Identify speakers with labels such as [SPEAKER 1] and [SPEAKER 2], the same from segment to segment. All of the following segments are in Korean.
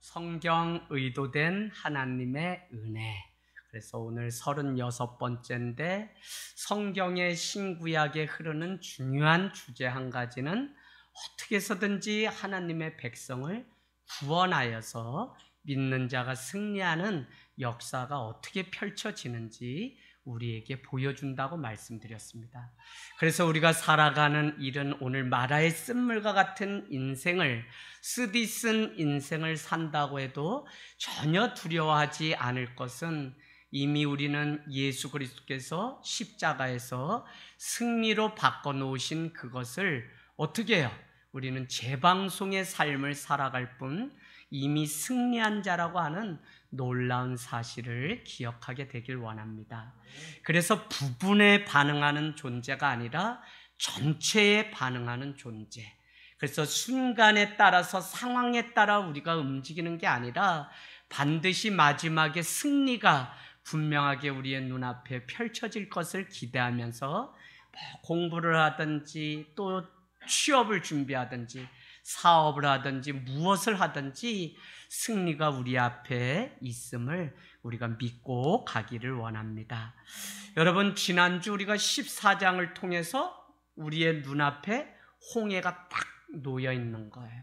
[SPEAKER 1] 성경 의도된 하나님의 은혜. 그래서 오늘 36번째인데 성경의 신구약에 흐르는 중요한 주제 한 가지는 어떻게 해서든지 하나님의 백성을 구원하여서 믿는 자가 승리하는 역사가 어떻게 펼쳐지는지 우리에게 보여준다고 말씀드렸습니다. 그래서 우리가 살아가는 일은 오늘 마라의 쓴물과 같은 인생을, 쓰디쓴 인생을 산다고 해도 전혀 두려워하지 않을 것은 이미 우리는 예수 그리스도께서 십자가에서 승리로 바꿔놓으신 그것을 어떻게 해요? 우리는 재방송의 삶을 살아갈 뿐 이미 승리한 자라고 하는 놀라운 사실을 기억하게 되길 원합니다. 그래서 부분에 반응하는 존재가 아니라 전체에 반응하는 존재. 그래서 순간에 따라서 상황에 따라 우리가 움직이는 게 아니라 반드시 마지막에 승리가 분명하게 우리의 눈앞에 펼쳐질 것을 기대하면서 공부를 하든지 또 취업을 준비하든지 사업을 하든지 무엇을 하든지 승리가 우리 앞에 있음을 우리가 믿고 가기를 원합니다. 여러분, 지난주 우리가 14장을 통해서 우리의 눈앞에 홍해가 딱 놓여 있는 거예요.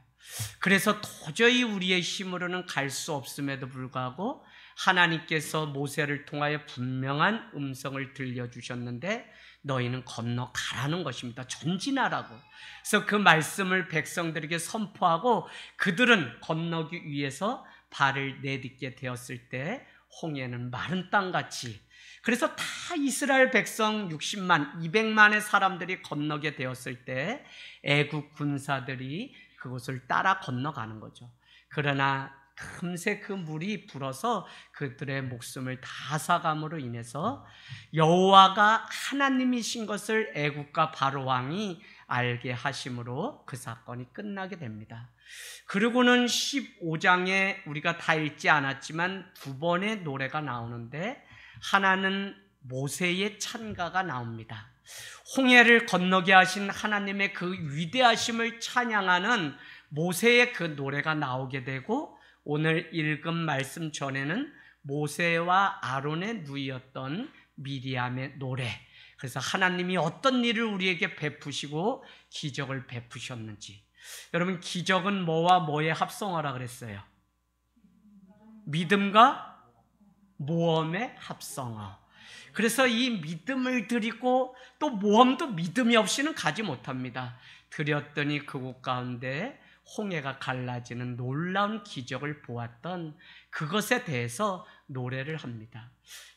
[SPEAKER 1] 그래서 도저히 우리의 힘으로는 갈 수 없음에도 불구하고 하나님께서 모세를 통하여 분명한 음성을 들려주셨는데 너희는 건너가라는 것입니다. 전진하라고. 그래서 그 말씀을 백성들에게 선포하고 그들은 건너기 위해서 발을 내딛게 되었을 때 홍해는 마른 땅같이, 그래서 다 이스라엘 백성 60만, 200만의 사람들이 건너게 되었을 때 애국 군사들이 그곳을 따라 건너가는 거죠. 그러나 금세 그 물이 불어서 그들의 목숨을 다 앗아감으로 인해서 여호와가 하나님이신 것을 애국과 바로 왕이 알게 하심으로 그 사건이 끝나게 됩니다. 그리고는 15장에 우리가 다 읽지 않았지만 두 번의 노래가 나오는데 하나는 모세의 찬가가 나옵니다. 홍해를 건너게 하신 하나님의 그 위대하심을 찬양하는 모세의 그 노래가 나오게 되고, 오늘 읽은 말씀 전에는 모세와 아론의 누이였던 미리암의 노래. 그래서 하나님이 어떤 일을 우리에게 베푸시고 기적을 베푸셨는지. 여러분, 기적은 뭐와 뭐의 합성어라 그랬어요? 믿음과 모험의 합성어. 그래서 이 믿음을 드리고 또 모험도 믿음이 없이는 가지 못합니다. 드렸더니 그곳 가운데 홍해가 갈라지는 놀라운 기적을 보았던 그것에 대해서 노래를 합니다.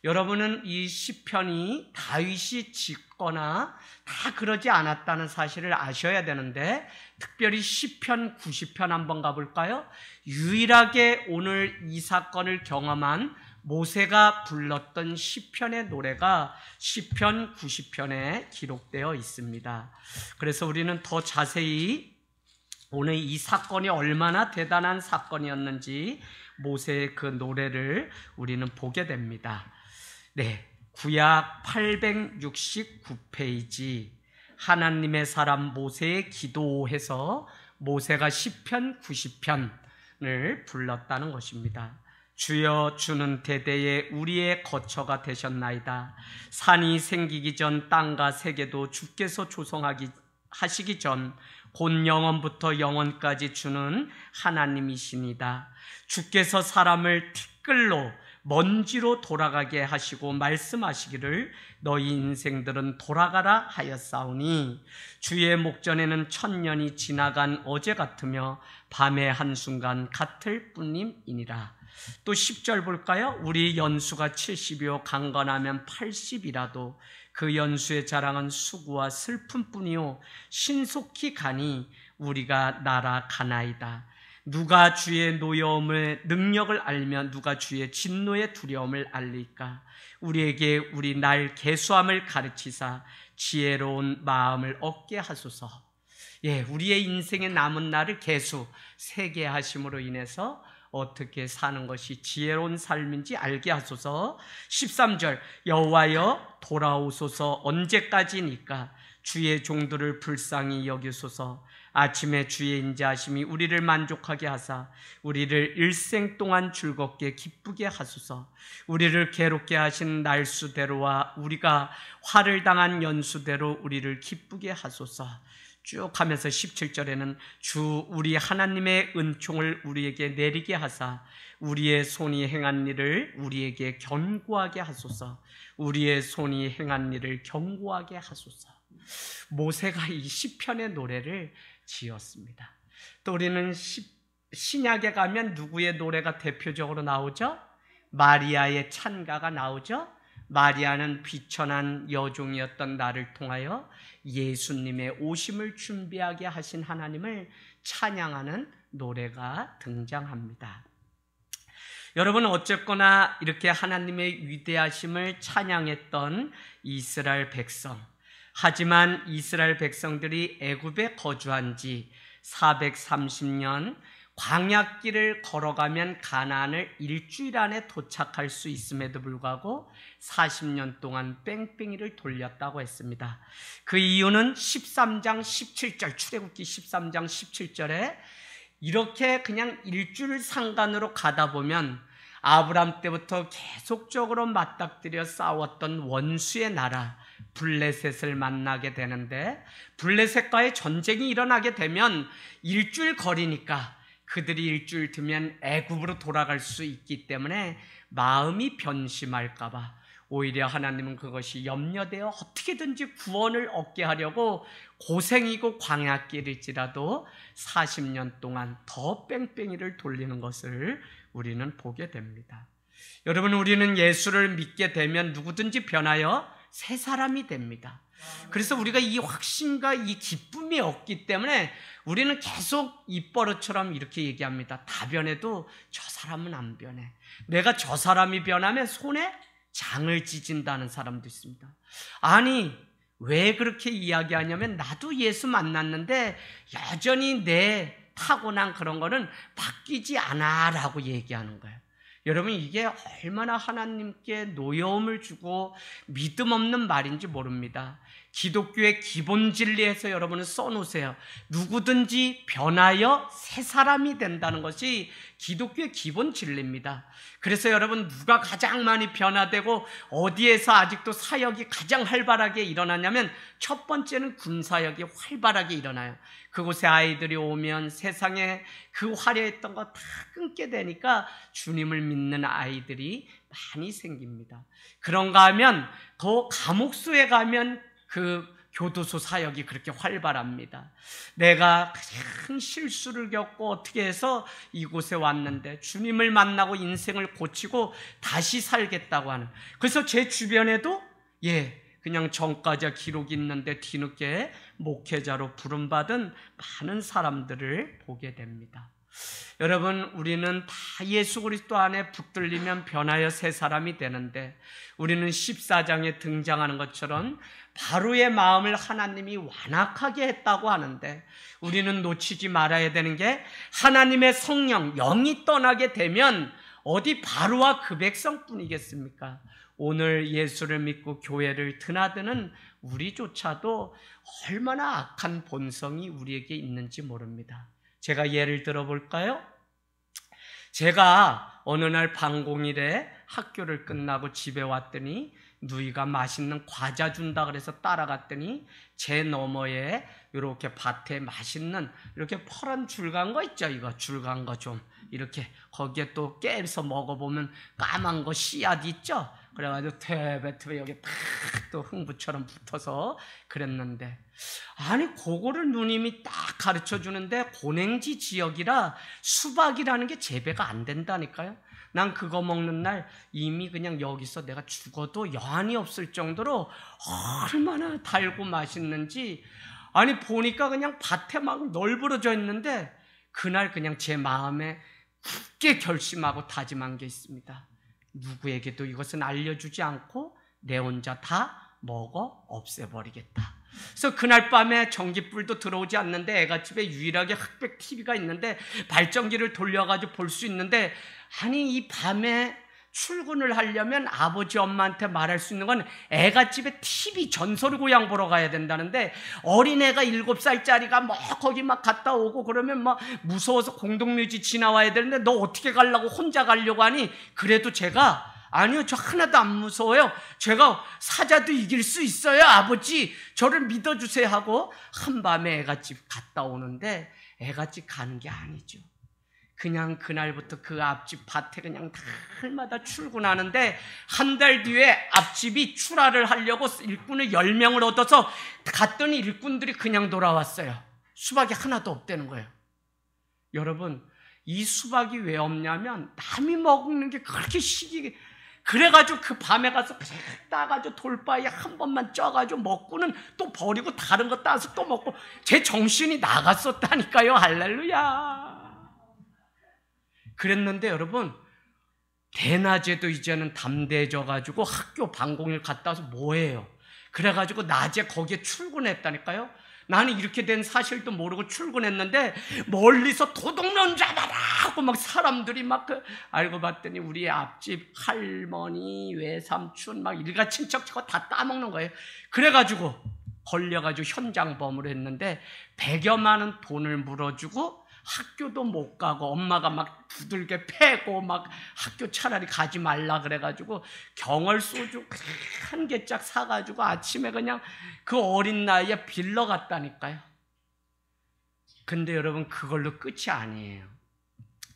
[SPEAKER 1] 여러분은 이 시편이 다윗이 짓거나 다 그러지 않았다는 사실을 아셔야 되는데, 특별히 시편 90편 한번 가볼까요? 유일하게 오늘 이 사건을 경험한 모세가 불렀던 시편의 노래가 시편 90편에 기록되어 있습니다. 그래서 우리는 더 자세히 오늘 이 사건이 얼마나 대단한 사건이었는지 모세의 그 노래를 우리는 보게 됩니다. 네, 구약 869페이지 하나님의 사람 모세의 기도해서 모세가 시편 90편을 불렀다는 것입니다. 주여, 주는 대대에 우리의 거처가 되셨나이다. 산이 생기기 전 땅과 세계도 주께서 하시기 전 곧 영원부터 영원까지 주는 하나님이시니다. 주께서 사람을 티끌로 먼지로 돌아가게 하시고 말씀하시기를 너희 인생들은 돌아가라 하였사오니 주의 목전에는 천년이 지나간 어제 같으며 밤의 한순간 같을 뿐임이니라. 또 10절 볼까요? 우리 연수가 70이요 강건하면 80이라도 그 연수의 자랑은 수고와 슬픔뿐이요 신속히 가니 우리가 날아가나이다. 누가 주의 노여움의 능력을 알면 누가 주의 진노의 두려움을 알릴까? 우리에게 우리 날 계수함을 가르치사 지혜로운 마음을 얻게 하소서. 우리의 인생의 남은 날을 계수, 세게 하심으로 인해서 어떻게 사는 것이 지혜로운 삶인지 알게 하소서. 13절 여호와여 돌아오소서. 언제까지니까 주의 종들을 불쌍히 여기소서. 아침에 주의 인자하심이 우리를 만족하게 하사 우리를 일생 동안 즐겁게 기쁘게 하소서. 우리를 괴롭게 하신 날수대로와 우리가 화를 당한 연수대로 우리를 기쁘게 하소서. 쭉 하면서 17절에는 주 우리 하나님의 은총을 우리에게 내리게 하사 우리의 손이 행한 일을 우리에게 견고하게 하소서. 우리의 손이 행한 일을 견고하게 하소서. 모세가 이 시편의 노래를 지었습니다. 또 우리는 신약에 가면 누구의 노래가 대표적으로 나오죠? 마리아의 찬가가 나오죠? 마리아는 비천한 여종이었던 나를 통하여 예수님의 오심을 준비하게 하신 하나님을 찬양하는 노래가 등장합니다. 여러분, 어쨌거나 이렇게 하나님의 위대하심을 찬양했던 이스라엘 백성, 하지만 이스라엘 백성들이 애굽에 거주한 지 430년, 광야길을 걸어가면 가나안을 일주일 안에 도착할 수 있음에도 불구하고 40년 동안 뺑뺑이를 돌렸다고 했습니다. 그 이유는 13장 17절, 출애굽기 13장 17절에 이렇게 그냥 일주일 상간으로 가다 보면 아브람 때부터 계속적으로 맞닥뜨려 싸웠던 원수의 나라 블레셋을 만나게 되는데, 블레셋과의 전쟁이 일어나게 되면 일주일 거리니까 그들이 일주일 뒤면 애굽으로 돌아갈 수 있기 때문에 마음이 변심할까 봐 오히려 하나님은 그것이 염려되어 어떻게든지 구원을 얻게 하려고 고생이고 광야길일지라도 40년 동안 더 뺑뺑이를 돌리는 것을 우리는 보게 됩니다. 여러분, 우리는 예수를 믿게 되면 누구든지 변하여 새 사람이 됩니다. 그래서 우리가 이 확신과 이 기쁨이 없기 때문에 우리는 계속 입버릇처럼 이렇게 얘기합니다. 다 변해도 저 사람은 안 변해. 내가 저 사람이 변하면 손에 장을 찢은다는 사람도 있습니다. 아니, 왜 그렇게 이야기하냐면 나도 예수 만났는데 여전히 내 타고난 그런 거는 바뀌지 않아 라고 얘기하는 거예요. 여러분, 이게 얼마나 하나님께 노여움을 주고 믿음 없는 말인지 모릅니다. 기독교의 기본 진리에서 여러분은 써놓으세요. 누구든지 변하여 새 사람이 된다는 것이 기독교의 기본 진리입니다. 그래서 여러분, 누가 가장 많이 변화되고 어디에서 아직도 사역이 가장 활발하게 일어나냐면 첫 번째는 군사역이 활발하게 일어나요. 그곳에 아이들이 오면 세상에 그 화려했던 거 다 끊게 되니까 주님을 믿는 아이들이 많이 생깁니다. 그런가 하면 더 감옥소에 가면 그 교도소 사역이 그렇게 활발합니다. 내가 큰 실수를 겪고 어떻게 해서 이곳에 왔는데 주님을 만나고 인생을 고치고 다시 살겠다고 하는, 그래서 제 주변에도 그냥 전과자 기록이 있는데 뒤늦게 목회자로 부름받은 많은 사람들을 보게 됩니다. 여러분, 우리는 다 예수 그리스도 안에 붙들리면 변하여 새 사람이 되는데, 우리는 14장에 등장하는 것처럼 바로의 마음을 하나님이 완악하게 했다고 하는데, 우리는 놓치지 말아야 되는 게 하나님의 성령, 영이 떠나게 되면 어디 바로와 그 백성뿐이겠습니까? 오늘 예수를 믿고 교회를 드나드는 우리조차도 얼마나 악한 본성이 우리에게 있는지 모릅니다. 제가 예를 들어 볼까요? 제가 어느 날 방공일에 학교를 끝나고 집에 왔더니 누이가 맛있는 과자 준다 그래서 따라갔더니 제 너머에 이렇게 밭에 맛있는 이렇게 파란 줄 간 거 있죠? 이거 줄 간 거 좀 이렇게 거기에 또 깨서 먹어보면 까만 거 씨앗 있죠? 그래가지고 퇴베 여기 팍 또 흥부처럼 붙어서 그랬는데, 아니 그거를 누님이 딱 가르쳐 주는데 고냉지 지역이라 수박이라는 게 재배가 안 된다니까요. 난 그거 먹는 날 이미 그냥 여기서 내가 죽어도 여한이 없을 정도로 얼마나 달고 맛있는지, 아니 보니까 그냥 밭에 막 널브러져 있는데 그날 그냥 제 마음에 굳게 결심하고 다짐한 게 있습니다. 누구에게도 이것은 알려주지 않고 내 혼자 다 먹어 없애버리겠다. 그래서 그날 밤에 전기불도 들어오지 않는데 애가 집에 유일하게 흑백 TV가 있는데 발전기를 돌려가지고 볼 수 있는데, 아니 이 밤에 출근을 하려면 아버지 엄마한테 말할 수 있는 건 애가 집에 TV 전설고향 보러 가야 된다는데, 어린애가 7살짜리가 뭐 거기 막 갔다 오고 그러면 뭐 무서워서 공동묘지 지나와야 되는데 너 어떻게 가려고 혼자 가려고 하니? 그래도 제가 아니요, 저 하나도 안 무서워요. 제가 사자도 이길 수 있어요. 아버지, 저를 믿어주세요 하고 한밤에 애갓집 갔다 오는데, 애갓집 가는 게 아니죠. 그냥 그날부터 그 앞집 밭에 그냥 날마다 출근하는데, 한 달 뒤에 앞집이 출하를 하려고 일꾼을 10명을 얻어서 갔더니 일꾼들이 그냥 돌아왔어요. 수박이 하나도 없다는 거예요. 여러분, 이 수박이 왜 없냐면 남이 먹는 게 그렇게 시기, 그래가지고 그 밤에 가서 따가지고 돌바위에 한 번만 쪄가지고 먹고는 또 버리고 다른 거 따서 또 먹고, 제 정신이 나갔었다니까요. 할렐루야. 그랬는데 여러분, 대낮에도 이제는 담대해져가지고 학교 방공일 갔다 와서 뭐해요? 그래가지고 낮에 거기에 출근했다니까요. 나는 이렇게 된 사실도 모르고 출근했는데 멀리서 도둑놈 잡아라 하고 막 사람들이 막 알고 봤더니 우리 앞집 할머니, 외삼촌 막 일가 친척 저거 다 따먹는 거예요. 그래가지고 걸려가지고 현장범으로 했는데 100여만 원 돈을 물어주고 학교도 못 가고 엄마가 막 두들겨 패고 막 학교 차라리 가지 말라 그래가지고 경월 소주 한 개짝 사가지고 아침에 그냥 그 어린 나이에 빌러 갔다니까요. 근데 여러분, 그걸로 끝이 아니에요.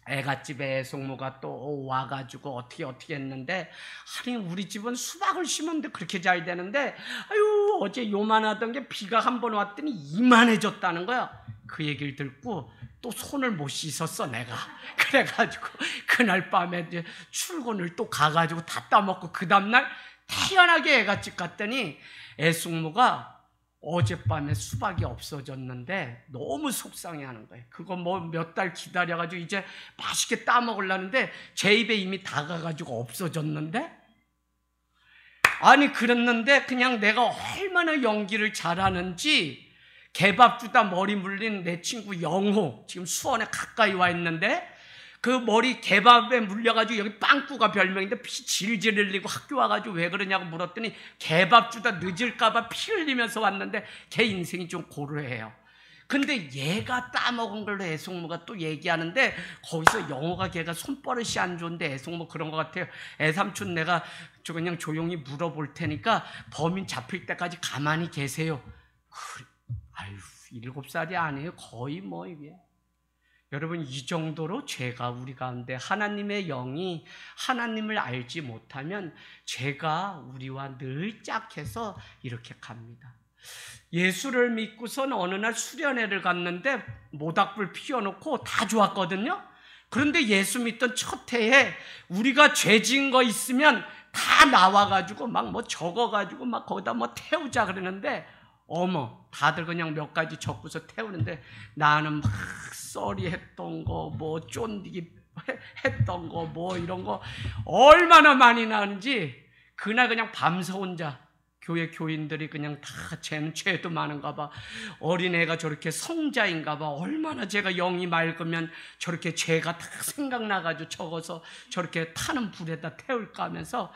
[SPEAKER 1] 애갓집에 애송모가 또 와가지고 어떻게 했는데, 아니 우리 집은 수박을 심었는데 그렇게 잘 되는데, 아유 어제 요만하던 게 비가 한 번 왔더니 이만해졌다는 거야. 그 얘기를 듣고 또 손을 못 씻었어 내가. 그래가지고 그날 밤에 이제 출근을 또 가가지고 다 따먹고 그 다음날 태연하게 애갓집 갔더니 애숙모가 어젯밤에 수박이 없어졌는데 너무 속상해하는 거예요. 그거 뭐 몇 달 기다려가지고 이제 맛있게 따먹으려는데 제 입에 이미 다가가지고 없어졌는데, 아니 그랬는데 그냥 내가 얼마나 연기를 잘하는지 개밥 주다 머리 물린 내 친구 영호, 지금 수원에 가까이 와 있는데, 그 머리 개밥에 물려가지고 여기 빵꾸가 별명인데 피 질질 흘리고 학교 와가지고 왜 그러냐고 물었더니 개밥 주다 늦을까봐 피 흘리면서 왔는데 걔 인생이 좀 고루해요. 근데 얘가 따먹은 걸로 애송모가 또 얘기하는데, 거기서 영호가 걔가 손버릇이 안 좋은데 애송모 그런 것 같아요. 애삼촌 내가 저 그냥 조용히 물어볼 테니까 범인 잡힐 때까지 가만히 계세요. 아유 7살이 아니에요. 거의 뭐 이게. 여러분, 이 정도로 죄가 우리 가운데, 하나님의 영이 하나님을 알지 못하면 죄가 우리와 늘 짝해서 이렇게 갑니다. 예수를 믿고선 어느 날 수련회를 갔는데 모닥불 피워놓고 다 좋았거든요. 그런데 예수 믿던 첫 해에 우리가 죄 지은 거 있으면 다 나와가지고 막 뭐 적어가지고 막 거기다 뭐 태우자 그러는데, 어머 다들 그냥 몇 가지 적고서 태우는데 나는 막 썰이 했던 거, 뭐 쫀디기 했던 거, 뭐 이런 거 얼마나 많이 나는지, 그날 그냥 밤새 혼자 교회 교인들이 그냥 다 쟤는 죄도 많은가 봐, 어린애가 저렇게 성자인가 봐, 얼마나 제가 영이 맑으면 저렇게 죄가 다 생각나가지고 적어서 저렇게 타는 불에다 태울까 하면서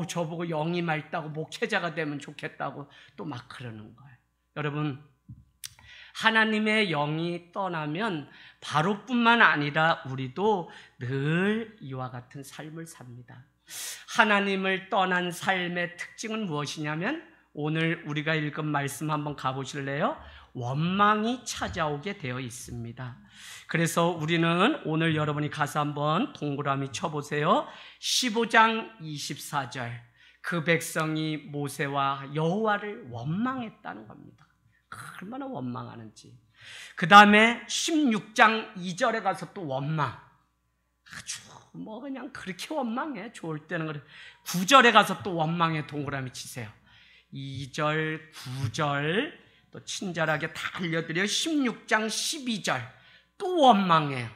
[SPEAKER 1] 저보고 영이 맑다고 목회자가 되면 좋겠다고 또 막 그러는 거예요. 여러분, 하나님의 영이 떠나면 바로뿐만 아니라 우리도 늘 이와 같은 삶을 삽니다. 하나님을 떠난 삶의 특징은 무엇이냐면, 오늘 우리가 읽은 말씀 한번 가보실래요? 원망이 찾아오게 되어 있습니다. 그래서 우리는 오늘 여러분이 가서 한번 동그라미 쳐보세요. 15장 24절, 그 백성이 모세와 여호와를 원망했다는 겁니다. 얼마나 원망하는지. 그 다음에 16장 2절에 가서 또 원망, 아주 뭐 그냥 그렇게 원망해. 좋을 때는 그래. 9절에 가서 또 원망해. 동그라미 치세요. 2절, 9절 또 친절하게 다 알려드려요. 16장 12절 또 원망해요.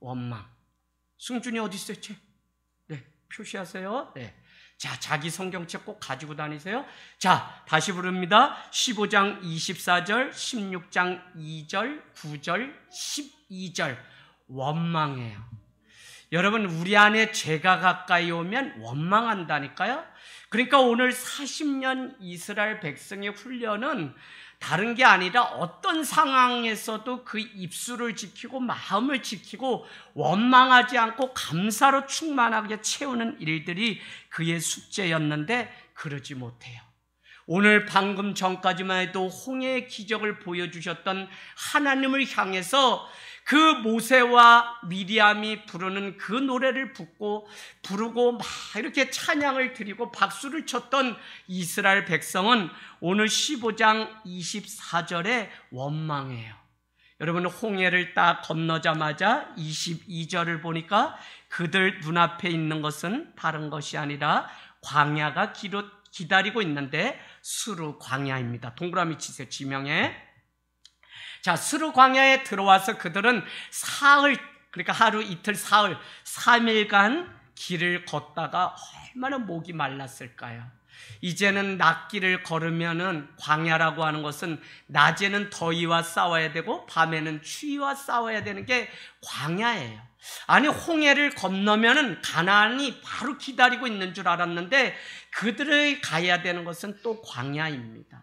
[SPEAKER 1] 원망. 승준이 어디 있어요? 네, 표시하세요. 네. 자, 자기 성경책 꼭 가지고 다니세요. 자, 다시 부릅니다. 15장 24절, 16장 2절, 9절, 12절 원망해요. 여러분, 우리 안에 죄가 가까이 오면 원망한다니까요. 그러니까 오늘 40년 이스라엘 백성의 훈련은 다른 게 아니라 어떤 상황에서도 그 입술을 지키고 마음을 지키고 원망하지 않고 감사로 충만하게 채우는 일들이 그의 숙제였는데 그러지 못해요. 오늘 방금 전까지만 해도 홍해의 기적을 보여주셨던 하나님을 향해서 그 모세와 미리암이 부르는 그 노래를 부르고 막 이렇게 찬양을 드리고 박수를 쳤던 이스라엘 백성은 오늘 15장 24절에 원망해요. 여러분, 홍해를 딱 건너자마자 22절을 보니까 그들 눈앞에 있는 것은 다른 것이 아니라 광야가 기다리고 있는데 수르 광야입니다. 동그라미 치세요. 지명에. 자, 수르 광야에 들어와서 그들은 사흘, 그러니까 하루 이틀 사흘 3일간 길을 걷다가 얼마나 목이 말랐을까요? 이제는 낮길을 걸으면은 광야라고 하는 것은 낮에는 더위와 싸워야 되고 밤에는 추위와 싸워야 되는 게 광야예요. 아니, 홍해를 건너면은 가나안이 바로 기다리고 있는 줄 알았는데 그들이 가야 되는 것은 또 광야입니다.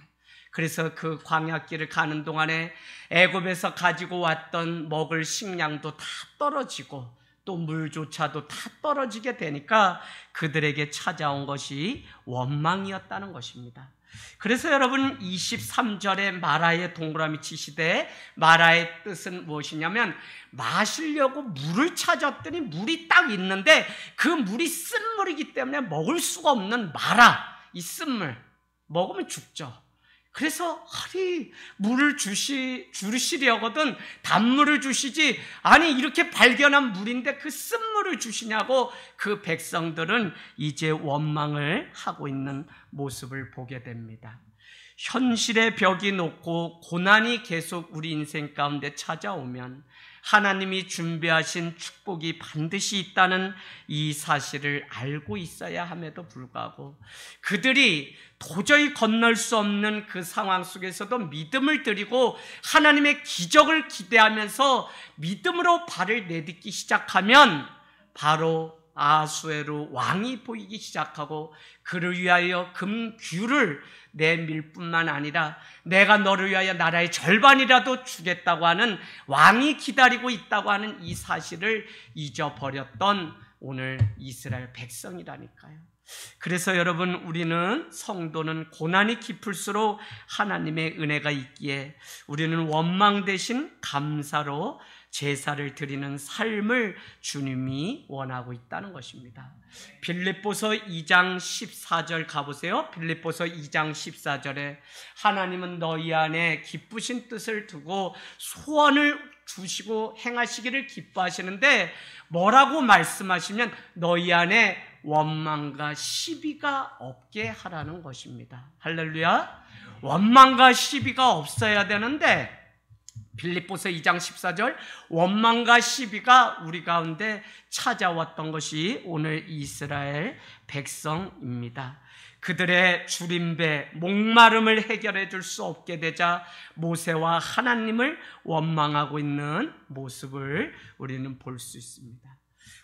[SPEAKER 1] 그래서 그 광야길을 가는 동안에 애굽에서 가지고 왔던 먹을 식량도 다 떨어지고 또 물조차도 다 떨어지게 되니까 그들에게 찾아온 것이 원망이었다는 것입니다. 그래서 여러분, 23절에 마라의 동그라미 치시되 마라의 뜻은 무엇이냐면 마시려고 물을 찾았더니 물이 딱 있는데 그 물이 쓴물이기 때문에 먹을 수가 없는 마라, 이 쓴물 먹으면 죽죠. 그래서 아니, 물을 주시려거든 단물을 주시지, 아니 이렇게 발견한 물인데 그 쓴물을 주시냐고 그 백성들은 이제 원망을 하고 있는 모습을 보게 됩니다. 현실의 벽이 높고 고난이 계속 우리 인생 가운데 찾아오면 하나님이 준비하신 축복이 반드시 있다는 이 사실을 알고 있어야 함에도 불구하고 그들이 도저히 건널 수 없는 그 상황 속에서도 믿음을 드리고 하나님의 기적을 기대하면서 믿음으로 발을 내딛기 시작하면 바로 아수에로 왕이 보이기 시작하고 그를 위하여 금규를 내밀 뿐만 아니라 내가 너를 위하여 나라의 절반이라도 주겠다고 하는 왕이 기다리고 있다고 하는 이 사실을 잊어버렸던 오늘 이스라엘 백성이라니까요. 그래서 여러분, 우리는 성도는 고난이 깊을수록 하나님의 은혜가 있기에 우리는 원망 대신 감사로 제사를 드리는 삶을 주님이 원하고 있다는 것입니다. 빌립보서 2장 14절 가보세요. 빌립보서 2장 14절에 하나님은 너희 안에 기쁘신 뜻을 두고 소원을 주시고 행하시기를 기뻐하시는데 뭐라고 말씀하시면 너희 안에 원망과 시비가 없게 하라는 것입니다. 할렐루야. 원망과 시비가 없어야 되는데 빌립보서 2장 14절 원망과 시비가 우리 가운데 찾아왔던 것이 오늘 이스라엘 백성입니다. 그들의 주림배, 목마름을 해결해 줄 수 없게 되자 모세와 하나님을 원망하고 있는 모습을 우리는 볼 수 있습니다.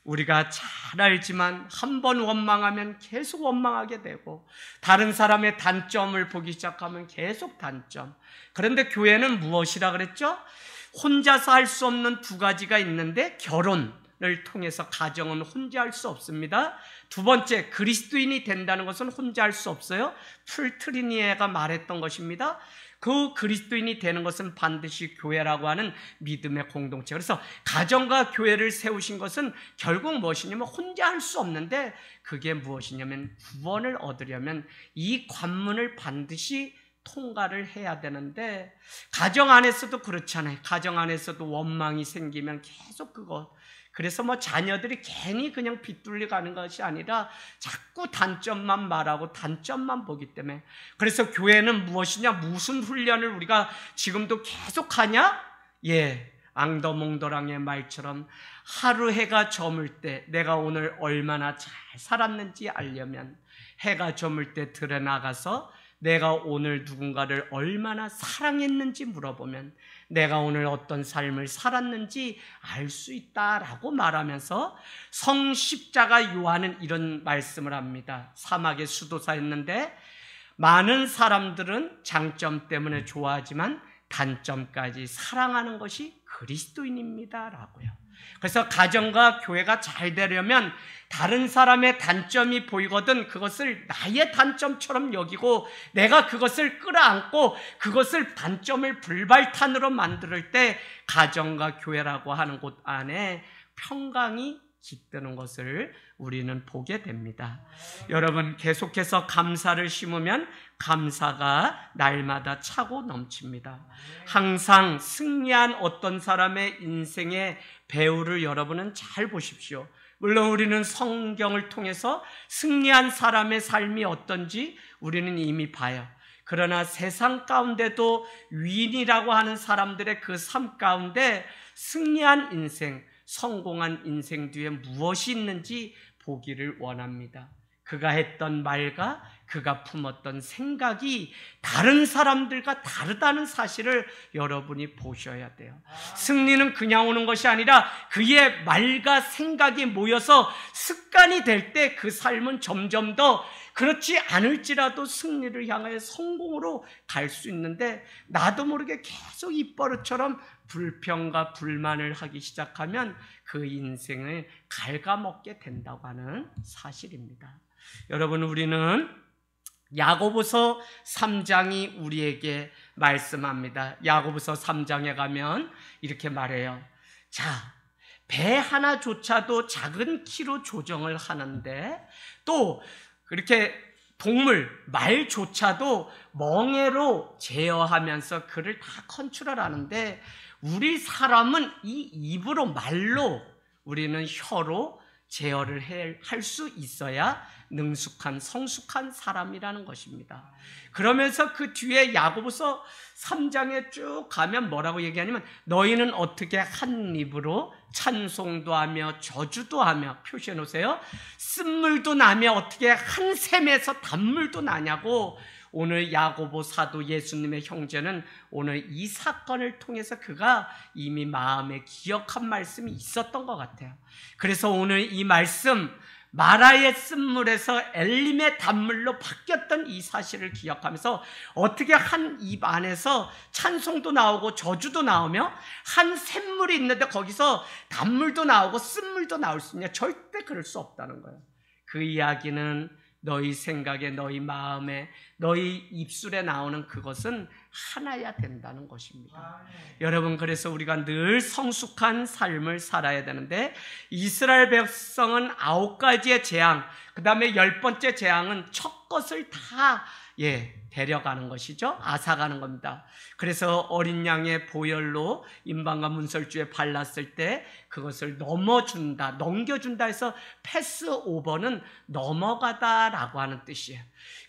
[SPEAKER 1] 우리가 잘 알지만 한 번 원망하면 계속 원망하게 되고 다른 사람의 단점을 보기 시작하면 계속 단점. 그런데 교회는 무엇이라 그랬죠? 혼자서 할 수 없는 두 가지가 있는데 결혼을 통해서 가정은 혼자 할 수 없습니다. 두 번째, 그리스도인이 된다는 것은 혼자 할 수 없어요. 풀트리니에가 말했던 것입니다. 그 그리스도인이 되는 것은 반드시 교회라고 하는 믿음의 공동체. 그래서 가정과 교회를 세우신 것은 결국 무엇이냐면 혼자 할 수 없는데 그게 무엇이냐면 구원을 얻으려면 이 관문을 반드시 통과를 해야 되는데 가정 안에서도 그렇잖아요. 가정 안에서도 원망이 생기면 계속 그래서 자녀들이 괜히 그냥 빗둘려 가는 것이 아니라 자꾸 단점만 말하고 단점만 보기 때문에 그래서 교회는 무엇이냐? 무슨 훈련을 우리가 지금도 계속하냐? 앙더몽더랑의 말처럼 하루 해가 저물 때 내가 오늘 얼마나 잘 살았는지 알려면 해가 저물 때 들에 나가서 내가 오늘 누군가를 얼마나 사랑했는지 물어보면 내가 오늘 어떤 삶을 살았는지 알 수 있다라고 말하면서 성십자가 요한은 이런 말씀을 합니다. 사막의 수도사였는데 많은 사람들은 장점 때문에 좋아하지만 단점까지 사랑하는 것이 그리스도인입니다 라고요. 그래서 가정과 교회가 잘 되려면 다른 사람의 단점이 보이거든 그것을 나의 단점처럼 여기고 내가 그것을 끌어안고 그것을 단점을 불발탄으로 만들 때 가정과 교회라고 하는 곳 안에 평강이 깃드는 것을 우리는 보게 됩니다. 여러분, 계속해서 감사를 심으면 감사가 날마다 차고 넘칩니다. 항상 승리한 어떤 사람의 인생의 배우를 여러분은 잘 보십시오. 물론 우리는 성경을 통해서 승리한 사람의 삶이 어떤지 우리는 이미 봐요. 그러나 세상 가운데도 위인이라고 하는 사람들의 그 삶 가운데 승리한 인생, 성공한 인생 뒤에 무엇이 있는지 보기를 원합니다. 그가 했던 말과 그가 품었던 생각이 다른 사람들과 다르다는 사실을 여러분이 보셔야 돼요. 승리는 그냥 오는 것이 아니라 그의 말과 생각이 모여서 습관이 될 때 그 삶은 점점 더 그렇지 않을지라도 승리를 향하여 성공으로 갈 수 있는데 나도 모르게 계속 입버릇처럼 불평과 불만을 하기 시작하면 그 인생을 갉아먹게 된다고 하는 사실입니다. 여러분, 우리는 야고보서 3장이 우리에게 말씀합니다. 야고보서 3장에 가면 이렇게 말해요. 자, 배 하나조차도 작은 키로 조정을 하는데 또 그렇게 동물, 말조차도 멍에로 제어하면서 그를 다 컨트롤하는데 우리 사람은 이 입으로 말로 우리는 혀로 제어를 할 수 있어야 능숙한 성숙한 사람이라는 것입니다. 그러면서 그 뒤에 야고보서 3장에 쭉 가면 뭐라고 얘기하냐면 너희는 어떻게 한 입으로 찬송도 하며 저주도 하며 표시해 놓으세요. 쓴물도 나며 어떻게 한 샘에서 단물도 나냐고. 오늘 야고보 사도 예수님의 형제는 오늘 이 사건을 통해서 그가 이미 마음에 기억한 말씀이 있었던 것 같아요. 그래서 오늘 이 말씀 마라의 쓴물에서 엘림의 단물로 바뀌었던 이 사실을 기억하면서 어떻게 한 입 안에서 찬송도 나오고 저주도 나오며 한 샘물이 있는데 거기서 단물도 나오고 쓴물도 나올 수 있냐? 절대 그럴 수 없다는 거예요. 그 이야기는 너희 생각에, 너희 마음에, 너희 입술에 나오는 그것은 하나야 된다는 것입니다. 여러분, 그래서 우리가 늘 성숙한 삶을 살아야 되는데 이스라엘 백성은 9가지의 재앙, 그 다음에 10번째 재앙은 첫 것을 다 데려가는 것이죠. 앗아가는 겁니다. 그래서 어린 양의 보혈로 임방과 문설주에 발랐을 때 그것을 넘겨준다 해서 패스오버는 넘어가다라고 하는 뜻이에요.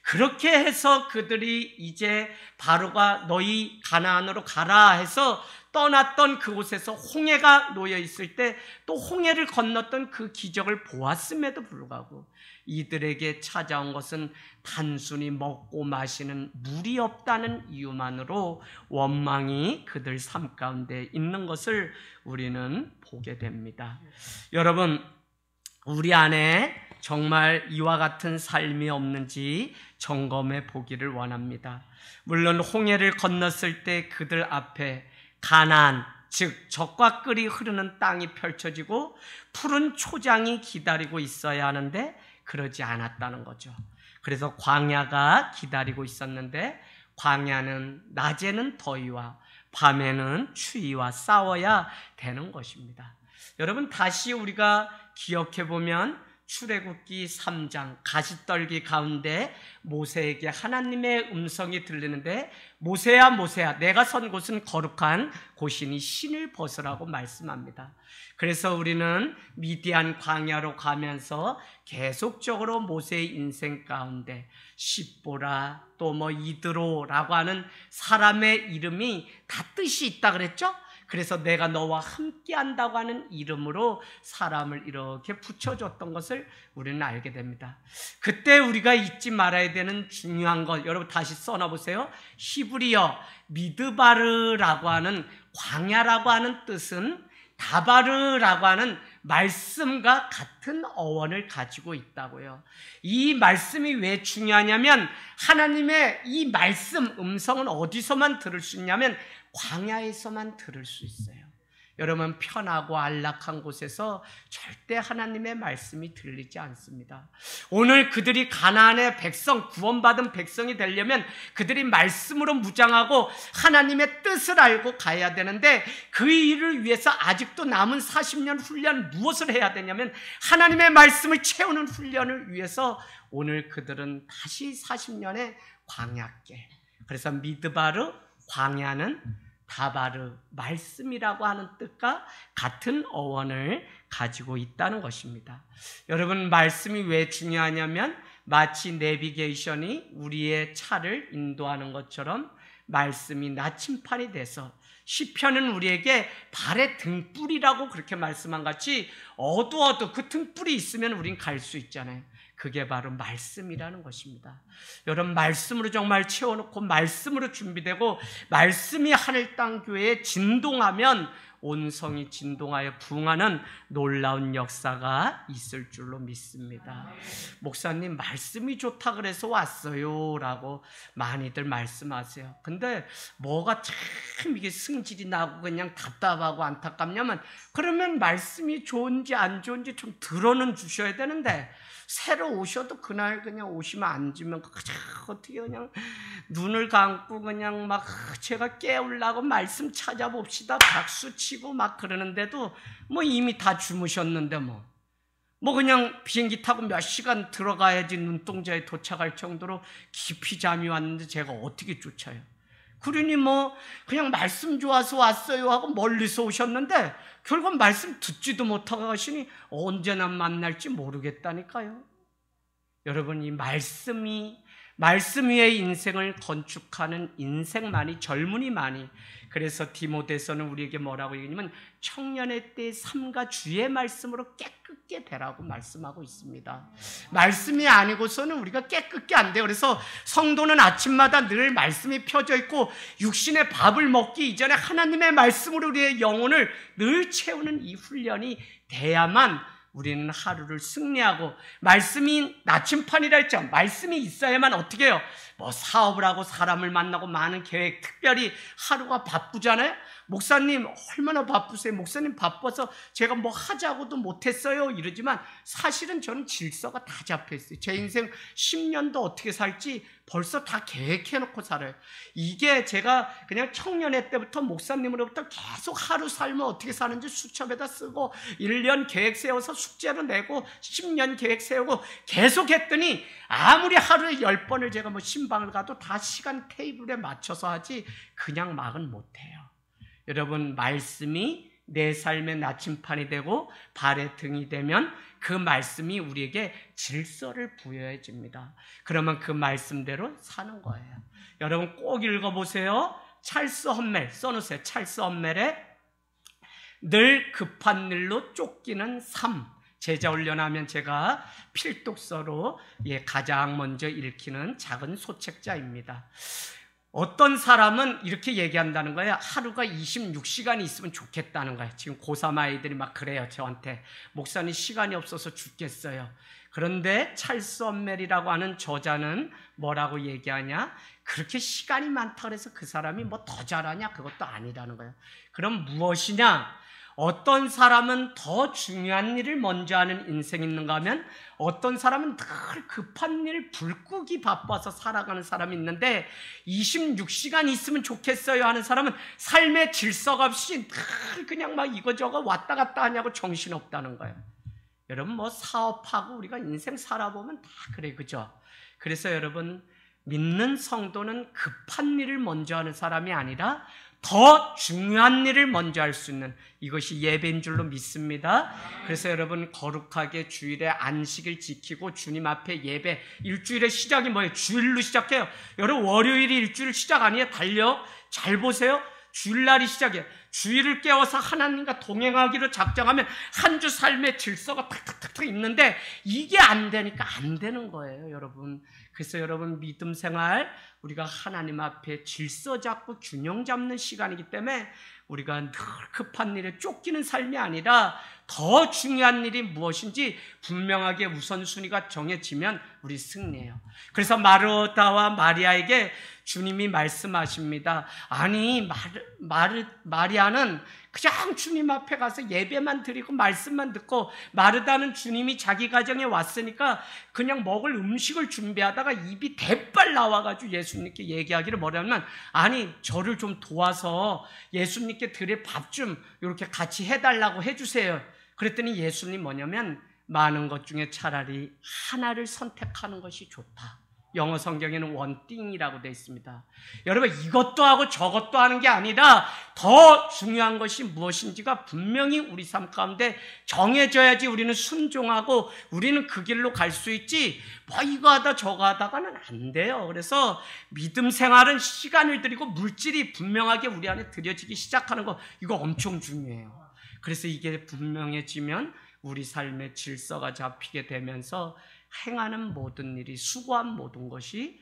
[SPEAKER 1] 그렇게 해서 그들이 이제 바로가 너희 가나안으로 가라 해서 떠났던 그곳에서 홍해가 놓여 있을 때 또 홍해를 건넜던 그 기적을 보았음에도 불구하고 이들에게 찾아온 것은 단순히 먹고 마시는 물이 없다는 이유만으로 원망이 그들 삶 가운데 있는 것을 우리는 보게 됩니다. 여러분, 우리 안에 정말 이와 같은 삶이 없는지 점검해 보기를 원합니다. 물론 홍해를 건넜을 때 그들 앞에 가나안, 즉 적과 꿀이 흐르는 땅이 펼쳐지고 푸른 초장이 기다리고 있어야 하는데 그러지 않았다는 거죠. 그래서 광야가 기다리고 있었는데 광야는 낮에는 더위와 밤에는 추위와 싸워야 되는 것입니다. 여러분, 다시 우리가 기억해 보면 출애굽기 3장 가시떨기 가운데 모세에게 하나님의 음성이 들리는데 모세야 모세야 내가 선 곳은 거룩한 곳이니 신을 벗으라고 말씀합니다. 그래서 우리는 미디안 광야로 가면서 계속적으로 모세의 인생 가운데 십보라 또 이드로라고 하는 사람의 이름이 다 뜻이 있다 그랬죠? 그래서 내가 너와 함께 한다고 하는 이름으로 사람을 이렇게 붙여줬던 것을 우리는 알게 됩니다. 그때 우리가 잊지 말아야 되는 중요한 것, 여러분 다시 써놔보세요. 히브리어 미드바르라고 하는 광야라고 하는 뜻은 다바르라고 하는 말씀과 같은 어원을 가지고 있다고요. 이 말씀이 왜 중요하냐면 하나님의 이 말씀 음성은 어디서만 들을 수 있냐면 광야에서만 들을 수 있어요. 여러분 편하고 안락한 곳에서 절대 하나님의 말씀이 들리지 않습니다. 오늘 그들이 가나안의 백성, 구원받은 백성이 되려면 그들이 말씀으로 무장하고 하나님의 뜻을 알고 가야 되는데 그 일을 위해서 아직도 남은 40년 훈련 무엇을 해야 되냐면 하나님의 말씀을 채우는 훈련을 위해서 오늘 그들은 다시 40년의 광야께, 그래서 미드바르 광야는 다바르 말씀이라고 하는 뜻과 같은 어원을 가지고 있다는 것입니다. 여러분 말씀이 왜 중요하냐면 마치 내비게이션이 우리의 차를 인도하는 것처럼 말씀이 나침판이 돼서 시편은 우리에게 발의 등불이라고 그렇게 말씀한 같이 어두워도 그 등불이 있으면 우린 갈 수 있잖아요. 그게 바로 말씀이라는 것입니다. 여러분 말씀으로 정말 채워놓고 말씀으로 준비되고 말씀이 하늘 땅 교회에 진동하면 온 성이 진동하여 부흥하는 놀라운 역사가 있을 줄로 믿습니다. 목사님 말씀이 좋다 그래서 왔어요 라고 많이들 말씀하세요. 근데 뭐가 참 이게 승질이 나고 그냥 답답하고 안타깝냐면 그러면 말씀이 좋은지 안 좋은지 좀 들어는 주셔야 되는데 새로 오셔도 그날 그냥 오시면 앉으면 어떻게 그냥 눈을 감고 그냥 막 제가 깨우려고 말씀 찾아봅시다 박수 치고 막 그러는데도 뭐 이미 다 주무셨는데 뭐 그냥 비행기 타고 몇 시간 들어가야지 눈동자에 도착할 정도로 깊이 잠이 왔는데 제가 어떻게 쫓아요? 그러니 뭐 그냥 말씀 좋아서 왔어요 하고 멀리서 오셨는데 결국 말씀 듣지도 못하고 가시니 언제나 만날지 모르겠다니까요. 여러분 이 말씀 위에 인생을 건축하는 인생만이 젊은이만이, 그래서 디모데서는 우리에게 뭐라고 얘기하냐면 청년의 때 삶과 주의 말씀으로 깨끗게 되라고 말씀하고 있습니다. 말씀이 아니고서는 우리가 깨끗게 안 돼요. 그래서 성도는 아침마다 늘 말씀이 펴져 있고 육신의 밥을 먹기 이전에 하나님의 말씀으로 우리의 영혼을 늘 채우는 이 훈련이 돼야만 우리는 하루를 승리하고, 말씀이 나침판이라 했죠. 말씀이 있어야만 어떻게 해요? 뭐 사업을 하고 사람을 만나고 많은 계획, 특별히 하루가 바쁘잖아요. 목사님 얼마나 바쁘세요? 목사님 바빠서 제가 뭐 하자고도 못했어요 이러지만 사실은 저는 질서가 다 잡혀있어요. 제 인생 10년도 어떻게 살지 벌써 다 계획해놓고 살아요. 이게 제가 그냥 청년회 때부터 목사님으로부터 계속 하루 살면 어떻게 사는지 수첩에다 쓰고 1년 계획 세워서 숙제로 내고 10년 계획 세우고 계속 했더니 아무리 하루에 10번을 제가 뭐 신방을 가도 다 시간 테이블에 맞춰서 하지 그냥 막은 못해요. 여러분 말씀이 내 삶의 나침판이 되고 발의 등이 되면 그 말씀이 우리에게 질서를 부여해 줍니다. 그러면 그 말씀대로 사는 거예요. 여러분 꼭 읽어보세요. 찰스 험멜 써놓으세요. 찰스 험멜의 늘 급한 일로 쫓기는 삶, 제자 훈련하면 제가 필독서로 가장 먼저 읽히는 작은 소책자입니다. 어떤 사람은 이렇게 얘기한다는 거예요. 하루가 26시간이 있으면 좋겠다는 거예요. 지금 고3 아이들이 막 그래요. 저한테 목사님 시간이 없어서 죽겠어요. 그런데 찰스 험멜이라고 하는 저자는 뭐라고 얘기하냐? 그렇게 시간이 많다 그래서 그 사람이 뭐 더 잘하냐? 그것도 아니라는 거예요. 그럼 무엇이냐? 어떤 사람은 더 중요한 일을 먼저 하는 인생이 있는가 하면 어떤 사람은 늘 급한 일 불 끄기 바빠서 살아가는 사람이 있는데 26시간 있으면 좋겠어요 하는 사람은 삶의 질서가 없이 늘 그냥 막 이거저거 왔다 갔다 하냐고 정신없다는 거예요. 여러분 뭐 사업하고 우리가 인생 살아보면 다 그래, 그죠? 그래서 여러분 믿는 성도는 급한 일을 먼저 하는 사람이 아니라 더 중요한 일을 먼저 할 수 있는, 이것이 예배인 줄로 믿습니다. 그래서 여러분 거룩하게 주일에 안식일 지키고 주님 앞에 예배, 일주일의 시작이 뭐예요? 주일로 시작해요. 여러분 월요일이 일주일 시작 아니에요? 달려 잘 보세요. 주일날이 시작이에요. 주일을 깨워서 하나님과 동행하기로 작정하면 한 주 삶의 질서가 탁탁탁탁 있는데 이게 안 되니까 안 되는 거예요, 여러분. 그래서 여러분 믿음 생활 우리가 하나님 앞에 질서 잡고 균형 잡는 시간이기 때문에 우리가 늘 급한 일에 쫓기는 삶이 아니라 더 중요한 일이 무엇인지 분명하게 우선순위가 정해지면 우리 승리해요. 그래서 마르다와 마리아에게 주님이 말씀하십니다. 아니 마리아는 그냥 주님 앞에 가서 예배만 드리고 말씀만 듣고, 마르다는 주님이 자기 가정에 왔으니까 그냥 먹을 음식을 준비하다가 입이 대빨 나와가지고 예수님께 얘기하기를 뭐냐면, 아니 저를 좀 도와서 예수님께 드릴 밥 좀 이렇게 같이 해달라고 해주세요. 그랬더니 예수님 뭐냐면, 많은 것 중에 차라리 하나를 선택하는 것이 좋다. 영어 성경에는 원띵이라고 되어 있습니다. 여러분 이것도 하고 저것도 하는 게 아니라 더 중요한 것이 무엇인지가 분명히 우리 삶 가운데 정해져야지 우리는 순종하고 우리는 그 길로 갈 수 있지, 뭐 이거 하다 저거 하다가는 안 돼요. 그래서 믿음 생활은 시간을 들이고 물질이 분명하게 우리 안에 들여지기 시작하는 거, 이거 엄청 중요해요. 그래서 이게 분명해지면 우리 삶의 질서가 잡히게 되면서 행하는 모든 일이, 수고한 모든 것이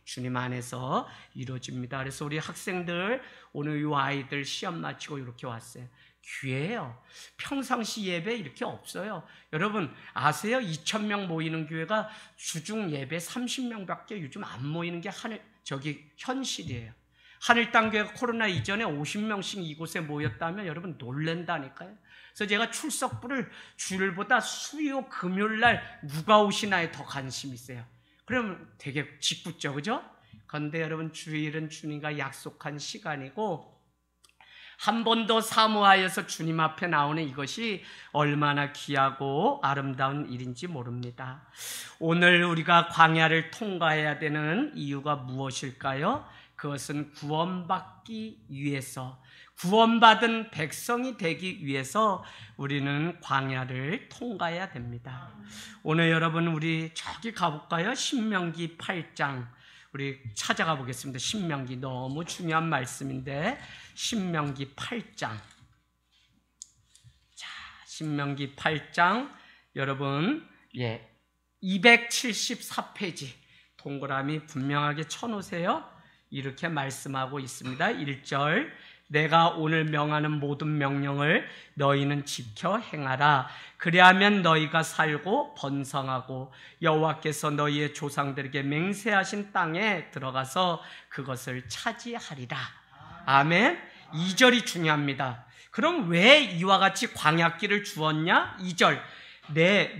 [SPEAKER 1] 주님 안에서 이루어집니다. 그래서 우리 학생들 오늘 이 아이들 시험 마치고 이렇게 왔어요. 기회예요. 평상시 예배 이렇게 없어요. 여러분 아세요? 2,000명 모이는 교회가 주중 예배 30명밖에 요즘 안 모이는 게 현실이에요. 하늘땅교회가 코로나 이전에 50명씩 이곳에 모였다면 여러분 놀랜다니까요. 그래서 제가 출석부를 주일보다 수요 금요일날 누가 오시나에 더 관심이 있어요. 그러면 되게 짓궂죠, 그죠? 그런데 여러분 주일은 주님과 약속한 시간이고, 한 번 더 사모하여서 주님 앞에 나오는 이것이 얼마나 귀하고 아름다운 일인지 모릅니다. 오늘 우리가 광야를 통과해야 되는 이유가 무엇일까요? 그것은 구원받기 위해서, 구원받은 백성이 되기 위해서 우리는 광야를 통과해야 됩니다. 오늘 여러분 우리 저기 가볼까요? 신명기 8장 우리 찾아가 보겠습니다. 신명기 너무 중요한 말씀인데 신명기 8장. 자, 신명기 8장 여러분 274페이지 동그라미 분명하게 쳐놓으세요. 이렇게 말씀하고 있습니다. 1절, 내가 오늘 명하는 모든 명령을 너희는 지켜 행하라. 그리하면 너희가 살고 번성하고 여호와께서 너희의 조상들에게 맹세하신 땅에 들어가서 그것을 차지하리라. 아멘. 2절이 중요합니다. 그럼 왜 이와 같이 광야길을 주었냐? 2절,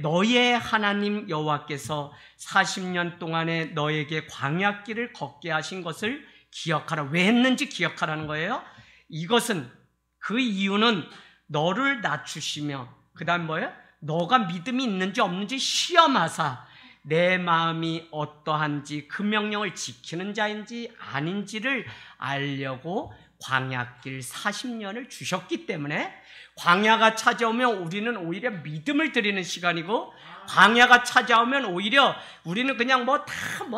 [SPEAKER 1] 너희의 하나님 여호와께서 40년 동안에 너에게 광야길을 걷게 하신 것을 기억하라. 왜 했는지 기억하라는 거예요. 이것은, 그 이유는 너를 낮추시며, 그 다음 뭐예요? 너가 믿음이 있는지 없는지 시험하사 내 마음이 어떠한지 그 명령을 지키는 자인지 아닌지를 알려고 광야길 40년을 주셨기 때문에, 광야가 찾아오면 우리는 오히려 믿음을 드리는 시간이고, 광야가 찾아오면 오히려 우리는 그냥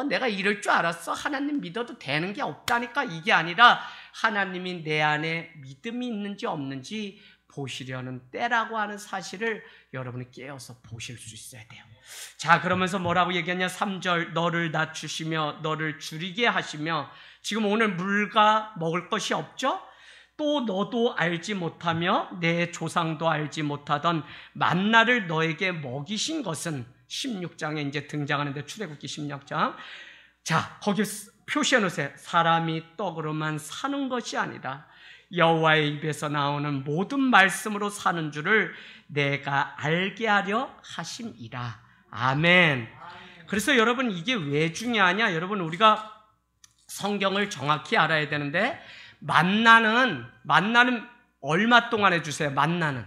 [SPEAKER 1] 내가 이럴 줄 알았어, 하나님 믿어도 되는 게 없다니까, 이게 아니라 하나님이 내 안에 믿음이 있는지 없는지 보시려는 때라고 하는 사실을 여러분이 깨어서 보실 수 있어야 돼요. 자, 그러면서 뭐라고 얘기하냐? 3절, 너를 낮추시며 너를 줄이게 하시며. 지금 오늘 물과 먹을 것이 없죠? 또 너도 알지 못하며 내 조상도 알지 못하던 만나를 너에게 먹이신 것은, 16장에 이제 등장하는데, 출애굽기 16장. 자, 거기 표시해 놓으세요. 사람이 떡으로만 사는 것이 아니라 여호와의 입에서 나오는 모든 말씀으로 사는 줄을 내가 알게 하려 하심이라. 아멘. 그래서 여러분 이게 왜 중요하냐? 여러분 우리가 성경을 정확히 알아야 되는데, 만나는 얼마 동안 해주세요? 만나는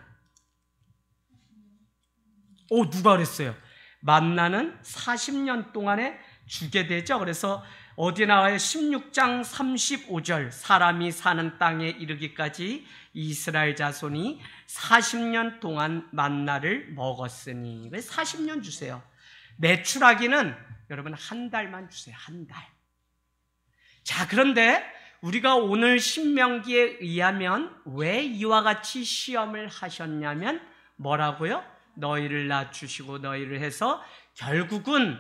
[SPEAKER 1] 누가 그랬어요? 만나는 40년 동안에 주게 되죠. 그래서 어디 나와요? 16장 35절, 사람이 사는 땅에 이르기까지 이스라엘 자손이 40년 동안 만나를 먹었으니. 왜 40년 주세요? 매출하기는 여러분 한 달만 주세요. 한 달. 자, 그런데 우리가 오늘 신명기에 의하면 왜 이와 같이 시험을 하셨냐면 뭐라고요? 너희를 낮추시고 너희를 해서 결국은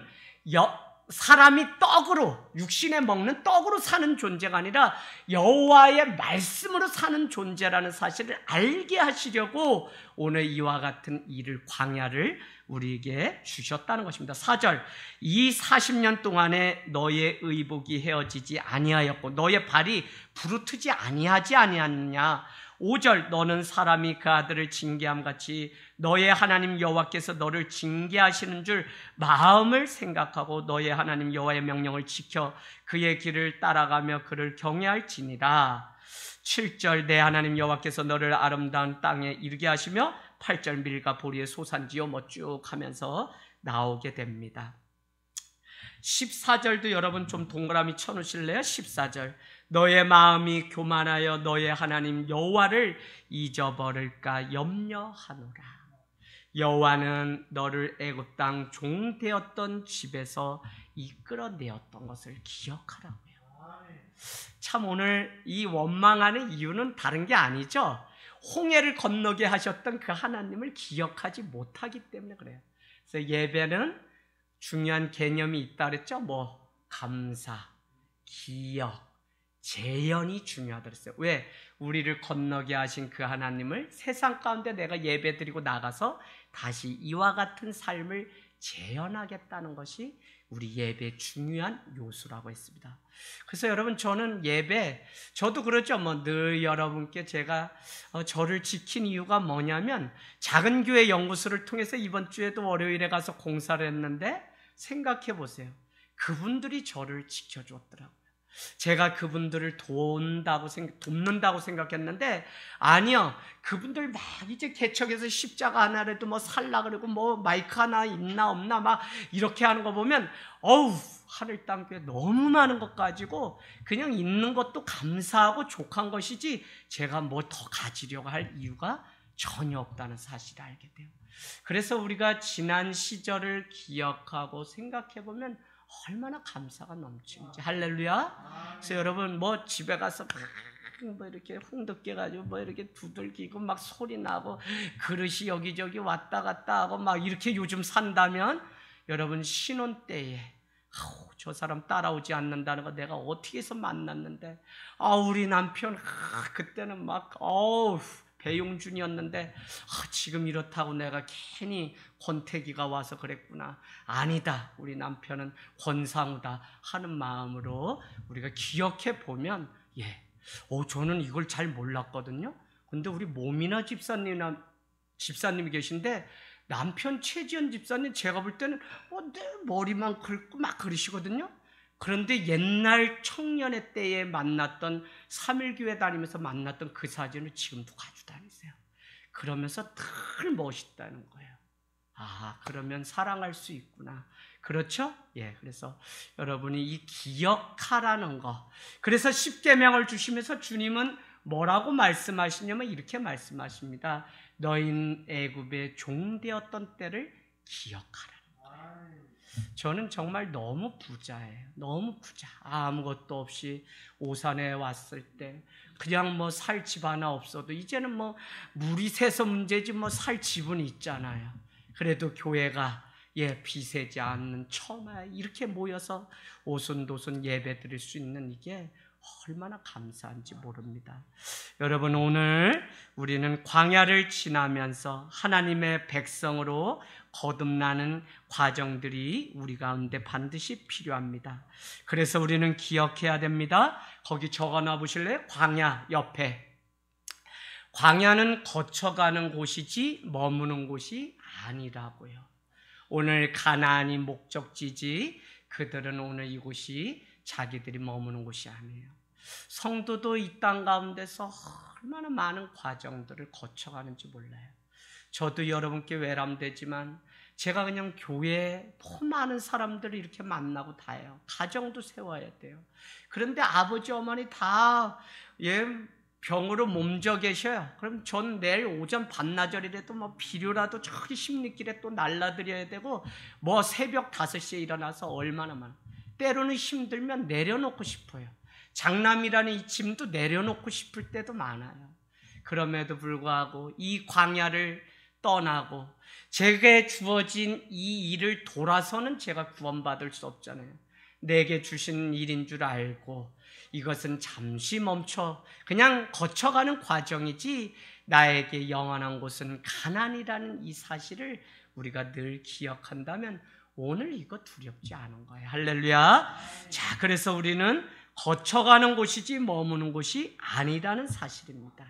[SPEAKER 1] 사람이 떡으로, 육신에 먹는 떡으로 사는 존재가 아니라 여호와의 말씀으로 사는 존재라는 사실을 알게 하시려고 오늘 이와 같은 일을, 광야를 우리에게 주셨다는 것입니다. 4절, 이 40년 동안에 너의 의복이 헤어지지 아니하였고 너의 발이 부르트지 아니하지 아니하느냐. 5절, 너는 사람이 그 아들을 징계함같이 너의 하나님 여호와께서 너를 징계하시는 줄 마음을 생각하고 너의 하나님 여호와의 명령을 지켜 그의 길을 따라가며 그를 경외할지니라. 7절, 내 하나님 여호와께서 너를 아름다운 땅에 이르게 하시며 8절, 밀과 보리의 소산지요 뭐 쭉 하면서 나오게 됩니다. 14절도 여러분 좀 동그라미 쳐놓으실래요? 14절, 너의 마음이 교만하여 너의 하나님 여호와를 잊어버릴까 염려하노라. 여호와는 너를 애굽 땅 종되었던 집에서 이끌어내었던 것을 기억하라고요. 참 오늘 이 원망하는 이유는 다른 게 아니죠. 홍해를 건너게 하셨던 그 하나님을 기억하지 못하기 때문에 그래요. 그래서 예배는 중요한 개념이 있다 그랬죠. 뭐 감사, 기억, 재현이 중요하다 그랬어요. 왜? 우리를 건너게 하신 그 하나님을 세상 가운데 내가 예배드리고 나가서 다시 이와 같은 삶을 재현하겠다는 것이 우리 예배의 중요한 요소라고 했습니다. 그래서 여러분, 저는 예배, 저도 그렇죠. 뭐 늘 여러분께 제가 저를 지킨 이유가 뭐냐면, 작은 교회 연구소를 통해서 이번 주에도 월요일에 가서 공사를 했는데 생각해 보세요. 그분들이 저를 지켜줬더라고요. 제가 그분들을 돕는다고 생각했는데 아니요. 그분들 막 이제 개척해서 십자가 하나라도 뭐 살라 그러고 뭐 마이크 하나 있나 없나 막 이렇게 하는 거 보면 어우, 하늘 땅교회 너무 많은 것 가지고 그냥 있는 것도 감사하고 족한 것이지 제가 뭐 더 가지려고 할 이유가 전혀 없다는 사실을 알게 돼요. 그래서 우리가 지난 시절을 기억하고 생각해 보면 얼마나 감사가 넘치는지. 할렐루야. 그래서 여러분 뭐 집에 가서 뭐 이렇게 홍덕게 가지고 뭐 이렇게 두들기고 막 소리 나고 그릇이 여기저기 왔다 갔다 하고 막 이렇게 요즘 산다면 여러분 신혼 때에 저 사람 따라오지 않는다는 거 내가 어떻게 해서 만났는데 우리 남편 그때는 막 배용준이었는데 지금 이렇다고 내가 괜히 권태기가 와서 그랬구나. 아니다. 우리 남편은 권상우다 하는 마음으로 우리가 기억해 보면 저는 이걸 잘 몰랐거든요. 근데 우리 모미나 집사님이 계신데 남편 최지연 집사님 제가 볼 때는 내 머리만 긁고 막 그러시거든요. 그런데 옛날 청년의 때에 만났던 3.1교회 다니면서 만났던 그 사진을 지금도 가지고 다니세요. 그러면서 늘 멋있다는 거예요. 그러면 사랑할 수 있구나. 그렇죠? 그래서 여러분이 이 기억하라는 거. 그래서 십계명을 주시면서 주님은 뭐라고 말씀하시냐면 이렇게 말씀하십니다. 너희는 애굽의 종되었던 때를 기억하라. 저는 정말 너무 부자예요. 너무 부자. 아무것도 없이 오산에 왔을 때 그냥 뭐 살 집 하나 없어도 이제는 뭐 물이 새서 문제지 뭐 살 집은 있잖아요. 그래도 교회가 비세지 않는 처마에 이렇게 모여서 오순도순 예배 드릴 수 있는 이게 얼마나 감사한지 모릅니다. 여러분, 오늘 우리는 광야를 지나면서 하나님의 백성으로 거듭나는 과정들이 우리 가운데 반드시 필요합니다. 그래서 우리는 기억해야 됩니다. 거기 적어놔 보실래요? 광야 옆에. 광야는 거쳐가는 곳이지 머무는 곳이 아니라고요. 오늘 가나안이 목적지지 그들은 오늘 이곳이 자기들이 머무는 곳이 아니에요. 성도도 이 땅 가운데서 얼마나 많은 과정들을 거쳐가는지 몰라요. 저도 여러분께 외람되지만 제가 그냥 교회에 너무 많은 사람들을 이렇게 만나고 다해요. 가정도 세워야 돼요. 그런데 아버지 어머니 다 병으로 몸져 계셔요. 그럼 전 내일 오전 반나절이라도 뭐 필요라도 저기 십리길에 또 날라드려야 되고 뭐 새벽 5시에 일어나서 얼마나 많아. 때로는 힘들면 내려놓고 싶어요. 장남이라는 이 짐도 내려놓고 싶을 때도 많아요. 그럼에도 불구하고 이 광야를 떠나고 제게 주어진 이 일을 돌아서는 제가 구원받을 수 없잖아요. 내게 주신 일인 줄 알고 이것은 잠시 멈춰 그냥 거쳐가는 과정이지 나에게 영원한 곳은 가나안이라는 이 사실을 우리가 늘 기억한다면 오늘 이거 두렵지 않은 거예요. 할렐루야. 자, 그래서 우리는 거쳐가는 곳이지 머무는 곳이 아니라는 사실입니다.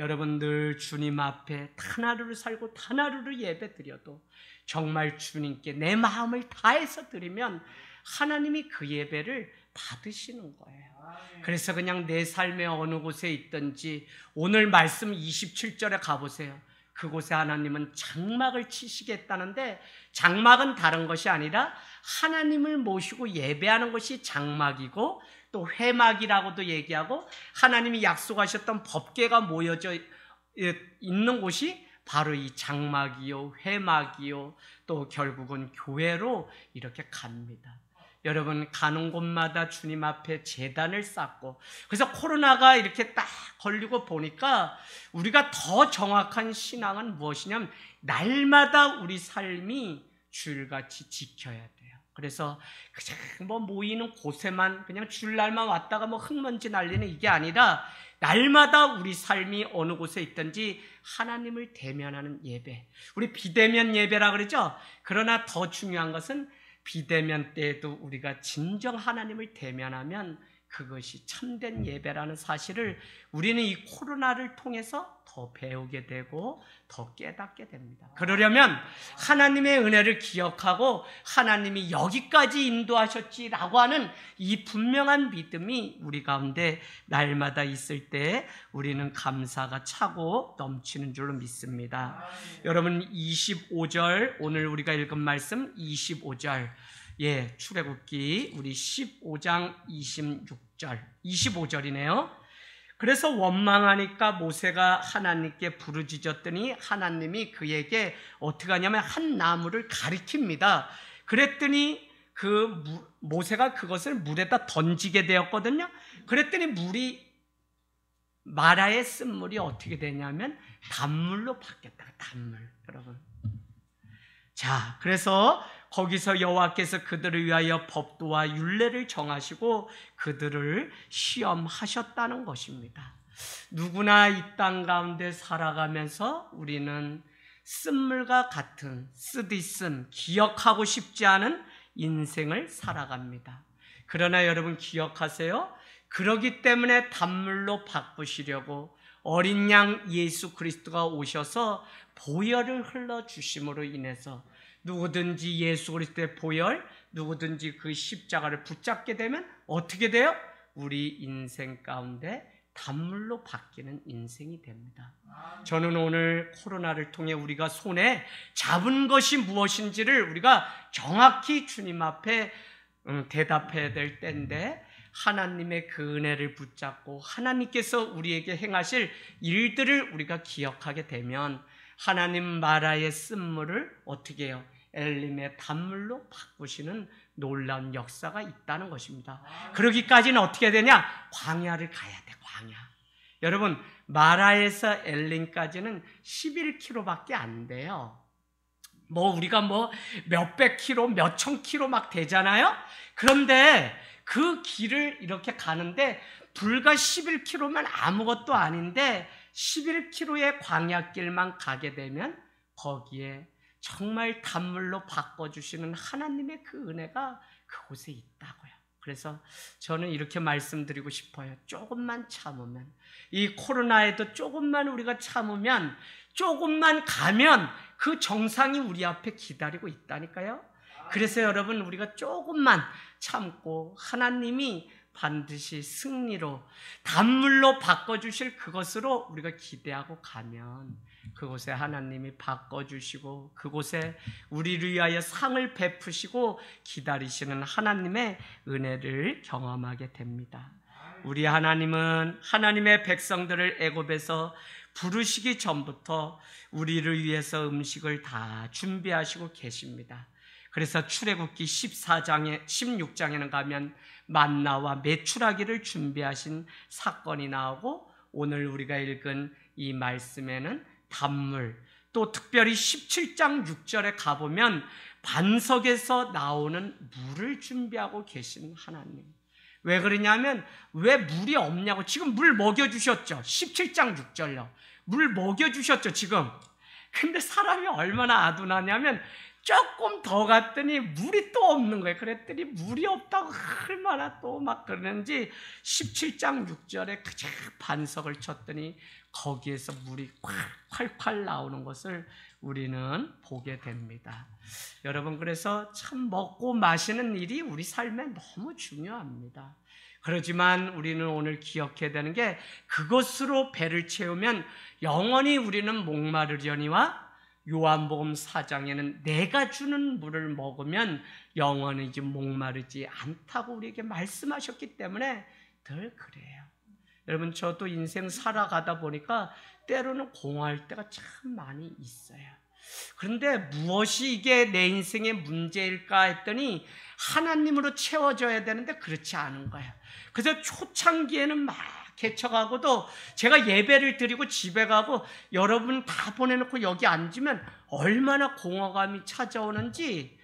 [SPEAKER 1] 여러분 늘 주님 앞에 단 하루를 살고 단 하루를 예배 드려도 정말 주님께 내 마음을 다해서 드리면 하나님이 그 예배를 받으시는 거예요. 그래서 그냥 내 삶의 어느 곳에 있든지 오늘 말씀 27절에 가보세요. 그곳에 하나님은 장막을 치시겠다는데 장막은 다른 것이 아니라 하나님을 모시고 예배하는 것이 장막이고 또 회막이라고도 얘기하고 하나님이 약속하셨던 법궤가 모여져 있는 곳이 바로 이 장막이요 회막이요 또 결국은 교회로 이렇게 갑니다. 여러분 가는 곳마다 주님 앞에 제단을 쌓고 그래서 코로나가 이렇게 딱 걸리고 보니까 우리가 더 정확한 신앙은 무엇이냐면 날마다 우리 삶이 주일같이 지켜야 돼요. 그래서 그냥 뭐 모이는 곳에만 그냥 주일날만 왔다가 뭐 흙먼지 날리는 이게 아니라 날마다 우리 삶이 어느 곳에 있든지 하나님을 대면하는 예배. 우리 비대면 예배라 그러죠. 그러나 더 중요한 것은 비대면 때에도 우리가 진정 하나님을 대면하면 그것이 참된 예배라는 사실을 우리는 이 코로나를 통해서 더 배우게 되고 더 깨닫게 됩니다. 그러려면 하나님의 은혜를 기억하고 하나님이 여기까지 인도하셨지라고 하는 이 분명한 믿음이 우리 가운데 날마다 있을 때 우리는 감사가 차고 넘치는 줄로 믿습니다. 여러분 25절 오늘 우리가 읽은 말씀 25절 출애굽기 우리 15장 26절 25절이네요. 그래서 원망하니까 모세가 하나님께 부르짖었더니 하나님이 그에게 어떻게 하냐면 한 나무를 가리킵니다. 그랬더니 모세가 그것을 물에다 던지게 되었거든요. 그랬더니 물이 마라의 쓴물이 어떻게 되냐면 단물로 바뀌었다. 단물. 여러분. 자, 그래서 거기서 여호와께서 그들을 위하여 법도와 율례를 정하시고 그들을 시험하셨다는 것입니다. 누구나 이 땅 가운데 살아가면서 우리는 쓴물과 같은 쓰디쓴 기억하고 싶지 않은 인생을 살아갑니다. 그러나 여러분 기억하세요. 그러기 때문에 단물로 바꾸시려고 어린 양 예수 그리스도가 오셔서 보혈을 흘러주심으로 인해서 누구든지 예수 그리스도의 보혈, 누구든지 그 십자가를 붙잡게 되면 어떻게 돼요? 우리 인생 가운데 단물로 바뀌는 인생이 됩니다. 저는 오늘 코로나를 통해 우리가 손에 잡은 것이 무엇인지를 우리가 정확히 주님 앞에 대답해야 될 때인데 하나님의 그 은혜를 붙잡고 하나님께서 우리에게 행하실 일들을 우리가 기억하게 되면 하나님 마라의 쓴물을 어떻게 해요? 엘림의 단물로 바꾸시는 놀라운 역사가 있다는 것입니다. 그러기까지는 어떻게 되냐? 광야를 가야 돼. 광야. 여러분 마라에서 엘림까지는 11km밖에 안 돼요. 우리가 몇백 킬로, 몇천 킬로 막 되잖아요. 그런데 그 길을 이렇게 가는데 불과 11km면 아무것도 아닌데 11km의 광야길만 가게 되면 거기에 정말 단물로 바꿔주시는 하나님의 그 은혜가 그곳에 있다고요. 그래서 저는 이렇게 말씀드리고 싶어요. 조금만 참으면, 이 코로나에도 조금만 우리가 참으면, 조금만 가면 그 정상이 우리 앞에 기다리고 있다니까요. 그래서 여러분 우리가 조금만 참고 하나님이 반드시 승리로 단물로 바꿔주실 그것으로 우리가 기대하고 가면 그곳에 하나님이 바꿔주시고 그곳에 우리를 위하여 상을 베푸시고 기다리시는 하나님의 은혜를 경험하게 됩니다. 우리 하나님은 하나님의 백성들을 애굽에서 부르시기 전부터 우리를 위해서 음식을 다 준비하시고 계십니다. 그래서 출애굽기 16장에는 가면 만나와 메추라기를 준비하신 사건이 나오고, 오늘 우리가 읽은 이 말씀에는 단물, 또 특별히 17장 6절에 가보면 반석에서 나오는 물을 준비하고 계신 하나님. 왜 그러냐면, 왜 물이 없냐고. 지금 물 먹여주셨죠. 17장 6절요. 물 먹여주셨죠, 지금. 근데 사람이 얼마나 아둔하냐면, 조금 더 갔더니 물이 또 없는 거예요. 그랬더니 물이 없다고 얼마나 또 막 그러는지 17장 6절에 그냥 반석을 쳤더니 거기에서 물이 콸콸 나오는 것을 우리는 보게 됩니다. 여러분, 그래서 참 먹고 마시는 일이 우리 삶에 너무 중요합니다. 그렇지만 우리는 오늘 기억해야 되는 게, 그것으로 배를 채우면 영원히 우리는 목마르려니와 요한복음 4장에는 내가 주는 물을 먹으면 영원히 목마르지 않다고 우리에게 말씀하셨기 때문에 늘 그래요. 여러분, 저도 인생 살아가다 보니까 때로는 공허할 때가 참 많이 있어요. 그런데 무엇이 이게 내 인생의 문제일까 했더니 하나님으로 채워져야 되는데 그렇지 않은 거예요. 그래서 초창기에는 막 개척하고도 제가 예배를 드리고 집에 가고 여러분 다 보내놓고 여기 앉으면 얼마나 공허감이 찾아오는지,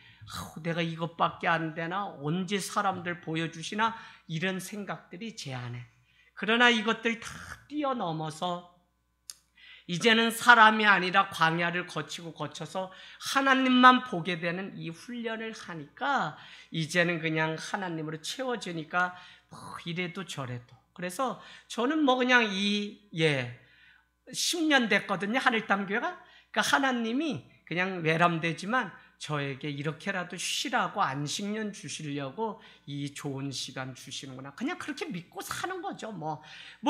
[SPEAKER 1] 내가 이것밖에 안 되나, 언제 사람들 보여주시나, 이런 생각들이 제 안에. 그러나 이것들 다 뛰어넘어서 이제는 사람이 아니라 광야를 거쳐서 하나님만 보게 되는 이 훈련을 하니까 이제는 그냥 하나님으로 채워지니까 뭐 이래도 저래도. 그래서 저는 뭐 그냥 10년 됐거든요, 하늘땅교회가. 그러니까 하나님이 그냥 외람되지만 저에게 이렇게라도 쉬라고 안식년 주시려고 이 좋은 시간 주시는구나. 그냥 그렇게 믿고 사는 거죠. 뭐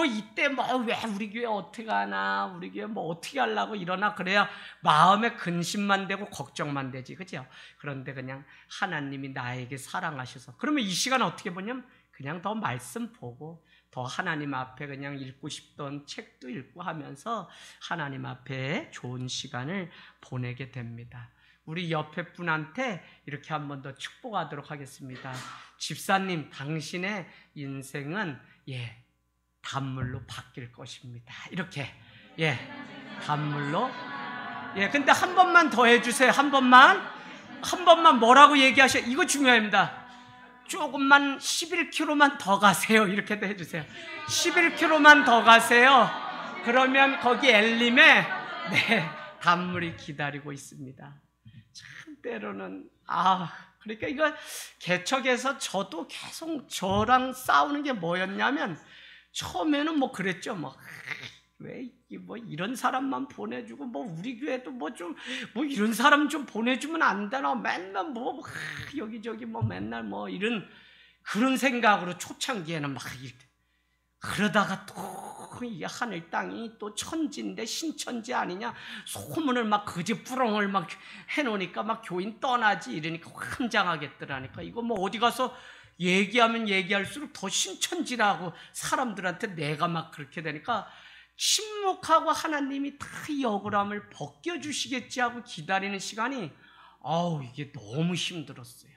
[SPEAKER 1] 이때 왜 우리 교회 어떻게 하나, 우리 교회 뭐 어떻게 하려고 이러나, 그래야 마음에 근심만 되고 걱정만 되지, 그죠? 그런데 그냥 하나님이 나에게 사랑하셔서, 그러면 이 시간 어떻게 보냐면 그냥 더 말씀 보고 더 하나님 앞에 그냥 읽고 싶던 책도 읽고 하면서 하나님 앞에 좋은 시간을 보내게 됩니다. 우리 옆에 분한테 이렇게 한 번 더 축복하도록 하겠습니다. 집사님, 당신의 인생은 단물로 바뀔 것입니다. 이렇게 단물로. 근데 한 번만 더 해주세요. 한 번만 뭐라고 얘기하셔? 이거 중요합니다. 조금만 11km만 더 가세요. 이렇게도 해주세요. 11km만 더 가세요. 그러면 거기 엘림에 단물이 기다리고 있습니다. 참 때로는 그러니까 이거 개척에서 저도 계속 저랑 싸우는 게 뭐였냐면, 처음에는 뭐 그랬죠. 왜 이런 사람만 보내주고, 우리 교회도 이런 사람 좀 보내주면 안 되나, 맨날 여기저기 맨날 이런 그런 생각으로 초창기에는 막 이렇게. 그러다가 또 이 하늘 땅이 또 천지인데 신천지 아니냐, 소문을 막 거짓부렁을 막 해놓으니까 막 교인 떠나지 이러니까 환장하겠더라니까. 이거 어디 가서 얘기하면 얘기할수록 더 신천지라고 사람들한테 내가 막 그렇게 되니까 침묵하고 하나님이 다 이 억울함을 벗겨주시겠지 하고 기다리는 시간이 이게 너무 힘들었어요.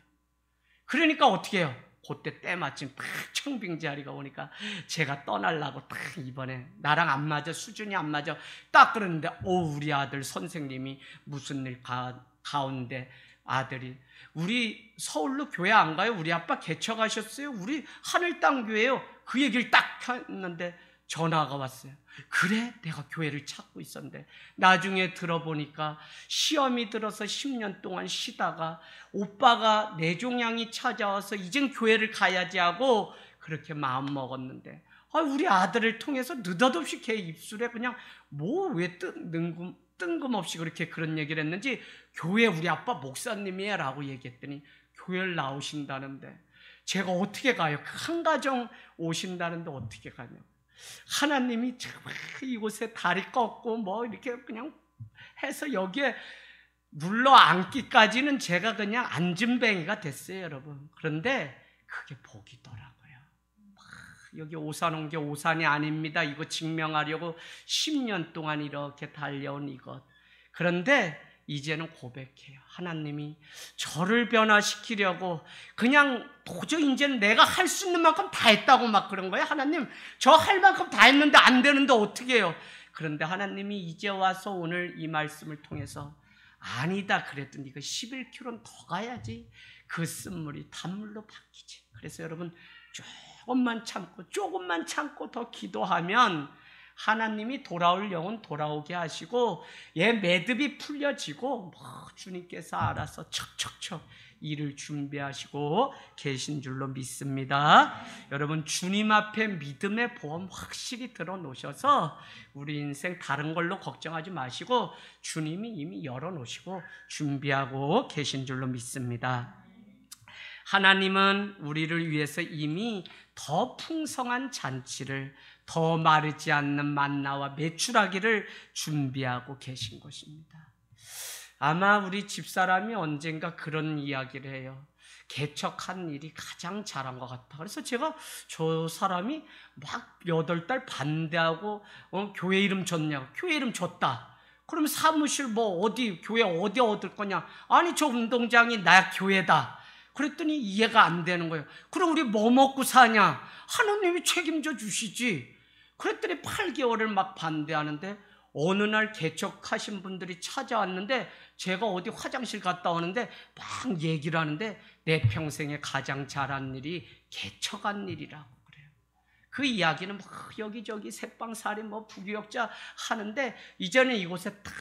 [SPEAKER 1] 그러니까 어떻게 해요? 그때 때마침 딱 청빙자리가 오니까 제가 떠나려고 딱 이번에 나랑 안 맞아, 수준이 안 맞아 딱 그러는데, 우리 아들 선생님이 무슨 일 가운데 아들이, 우리 서울로 교회 안 가요? 우리 아빠 개척하셨어요? 우리 하늘땅교회요. 그 얘기를 딱 했는데 전화가 왔어요. 그래? 내가 교회를 찾고 있었는데 나중에 들어보니까 시험이 들어서 10년 동안 쉬다가 오빠가 뇌종양이 찾아와서 이젠 교회를 가야지 하고 그렇게 마음먹었는데, 우리 아들을 통해서 느닷없이 걔 입술에 그냥 왜 뜬금없이 그렇게 그런 얘기를 했는지, 교회 우리 아빠 목사님이야 라고 얘기했더니 교회를 나오신다는데 제가 어떻게 가요? 한 가정 오신다는데 어떻게 가냐고. 하나님이 이곳에 다리 꺾고 이렇게 그냥 해서 여기에 눌러 앉기까지는 제가 그냥 앉은뱅이가 됐어요, 여러분. 그런데 그게 복이더라고요. 여기 오산 온 게 오산이 아닙니다. 이거 증명하려고 10년 동안 이렇게 달려온 이것. 그런데 이제는 고백해요. 하나님이 저를 변화시키려고 그냥 도저히 이제는 내가 할 수 있는 만큼 다 했다고 막 그런 거예요. 하나님, 저 할 만큼 다 했는데 안 되는데 어떻게 해요? 그런데 하나님이 이제 와서 오늘 이 말씀을 통해서 아니다, 그래도 네가 11km는 더 가야지 그 쓴물이 단물로 바뀌지. 그래서 여러분, 조금만 참고 더 기도하면 하나님이 돌아올 영혼 돌아오게 하시고 얘 매듭이 풀려지고 주님께서 알아서 척척척 일을 준비하시고 계신 줄로 믿습니다. 여러분, 주님 앞에 믿음의 보험 확실히 들어놓으셔서 우리 인생 다른 걸로 걱정하지 마시고 주님이 이미 열어놓으시고 준비하고 계신 줄로 믿습니다. 하나님은 우리를 위해서 이미 더 풍성한 잔치를, 더 마르지 않는 만나와 메추라기를 준비하고 계신 것입니다. 아마 우리 집사람이 언젠가 그런 이야기를 해요. 개척한 일이 가장 잘한 것 같다. 그래서 제가 저 사람이 막 8달 반대하고 교회 이름 줬냐고. 교회 이름 줬다. 그러면 사무실 교회 어디 얻을 거냐. 아니, 저 운동장이 나 교회다. 그랬더니 이해가 안 되는 거예요. 그럼 우리 뭐 먹고 사냐? 하나님이 책임져 주시지. 그랬더니 8개월을 막 반대하는데 어느 날 개척하신 분들이 찾아왔는데 제가 어디 화장실 갔다 오는데 막 얘기를 하는데 내 평생에 가장 잘한 일이 개척한 일이라고 그래요. 그 이야기는 여기저기 새빵살이 부교역자 하는데 이제는 이곳에 딱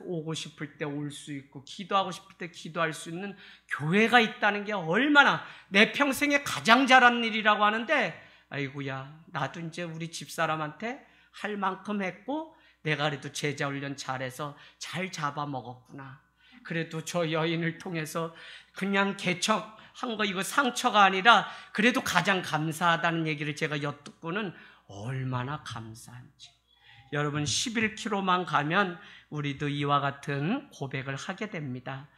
[SPEAKER 1] 오고 싶을 때 올 수 있고 기도하고 싶을 때 기도할 수 있는 교회가 있다는 게 얼마나 내 평생에 가장 잘한 일이라고 하는데, 아이고야, 나도 이제 우리 집사람한테 할 만큼 했고 내가 그래도 제자 훈련 잘해서 잘 잡아먹었구나. 그래도 저 여인을 통해서 그냥 개척한 거 이거 상처가 아니라 그래도 가장 감사하다는 얘기를 제가 엿듣고는 얼마나 감사한지. 여러분, 11km만 가면 우리도 이와 같은 고백을 하게 됩니다.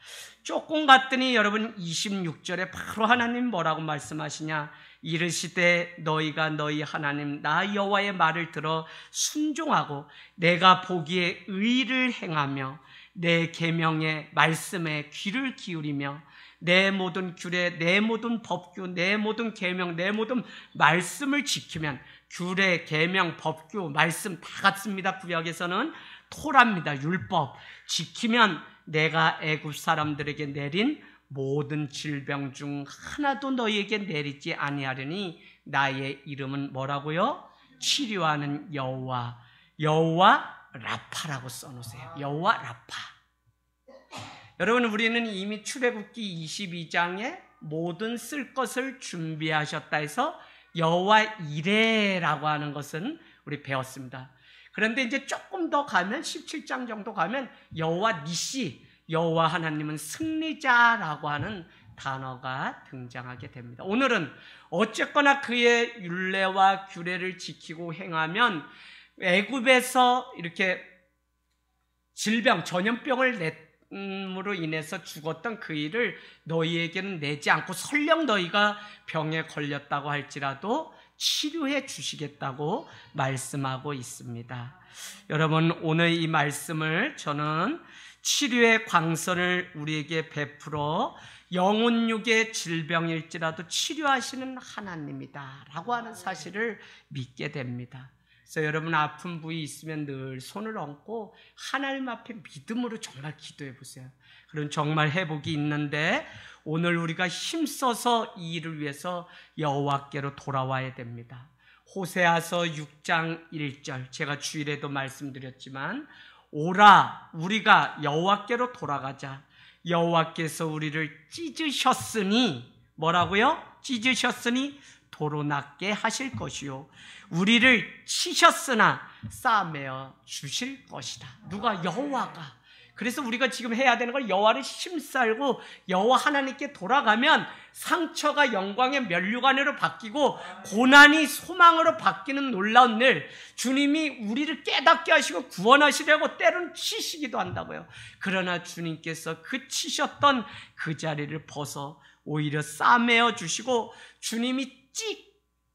[SPEAKER 1] 조금 갔더니 여러분 26절에 바로 하나님 뭐라고 말씀하시냐. 이르시되 너희가 너희 하나님 나 여호와의 말을 들어 순종하고 내가 보기에 의를 행하며 내 계명의 말씀에 귀를 기울이며 내 모든 규례, 내 모든 법규, 내 모든 계명, 내 모든 말씀을 지키면, 규례, 계명, 법규, 말씀 다 같습니다. 구약에서는 토라입니다. 율법 지키면 내가 애굽 사람들에게 내린 모든 질병 중 하나도 너희에게 내리지 아니하려니 나의 이름은 뭐라고요? 치료하는 여호와, 여호와 라파라고 써놓으세요. 여호와 라파. 여러분, 우리는 이미 출애굽기 22장에 모든 쓸 것을 준비하셨다 해서 여호와 이레라고 하는 것은 우리 배웠습니다. 그런데 이제 조금 더 가면 17장 정도 가면 여호와 니시, 여호와 하나님은 승리자라고 하는 단어가 등장하게 됩니다. 오늘은 어쨌거나 그의 율례와 규례를 지키고 행하면 애굽에서 이렇게 질병, 전염병을 냈음으로 인해서 죽었던 그 일을 너희에게는 내지 않고 설령 너희가 병에 걸렸다고 할지라도 치료해 주시겠다고 말씀하고 있습니다. 여러분, 오늘 이 말씀을 저는 치료의 광선을 우리에게 베풀어 영혼육의 질병일지라도 치료하시는 하나님이다 라고 하는 사실을 믿게 됩니다. 그래서 여러분, 아픈 부위 있으면 늘 손을 얹고 하나님 앞에 믿음으로 정말 기도해 보세요. 그럼 정말 회복이 있는데 오늘 우리가 힘써서 이 일을 위해서 여호와께로 돌아와야 됩니다. 호세아서 6장 1절, 제가 주일에도 말씀드렸지만 오라, 우리가 여호와께로 돌아가자. 여호와께서 우리를 찢으셨으니, 뭐라고요? 찢으셨으니 도로 낫게 하실 것이요 우리를 치셨으나 싸매어 주실 것이다. 누가? 여호와가. 그래서 우리가 지금 해야 되는 걸 여호와를 힘싸고 여호와 하나님께 돌아가면 상처가 영광의 면류관으로 바뀌고 고난이 소망으로 바뀌는 놀라운 일, 주님이 우리를 깨닫게 하시고 구원하시려고 때로는 치시기도 한다고요. 그러나 주님께서 그 치셨던 그 자리를 벗어 오히려 싸매어 주시고 주님이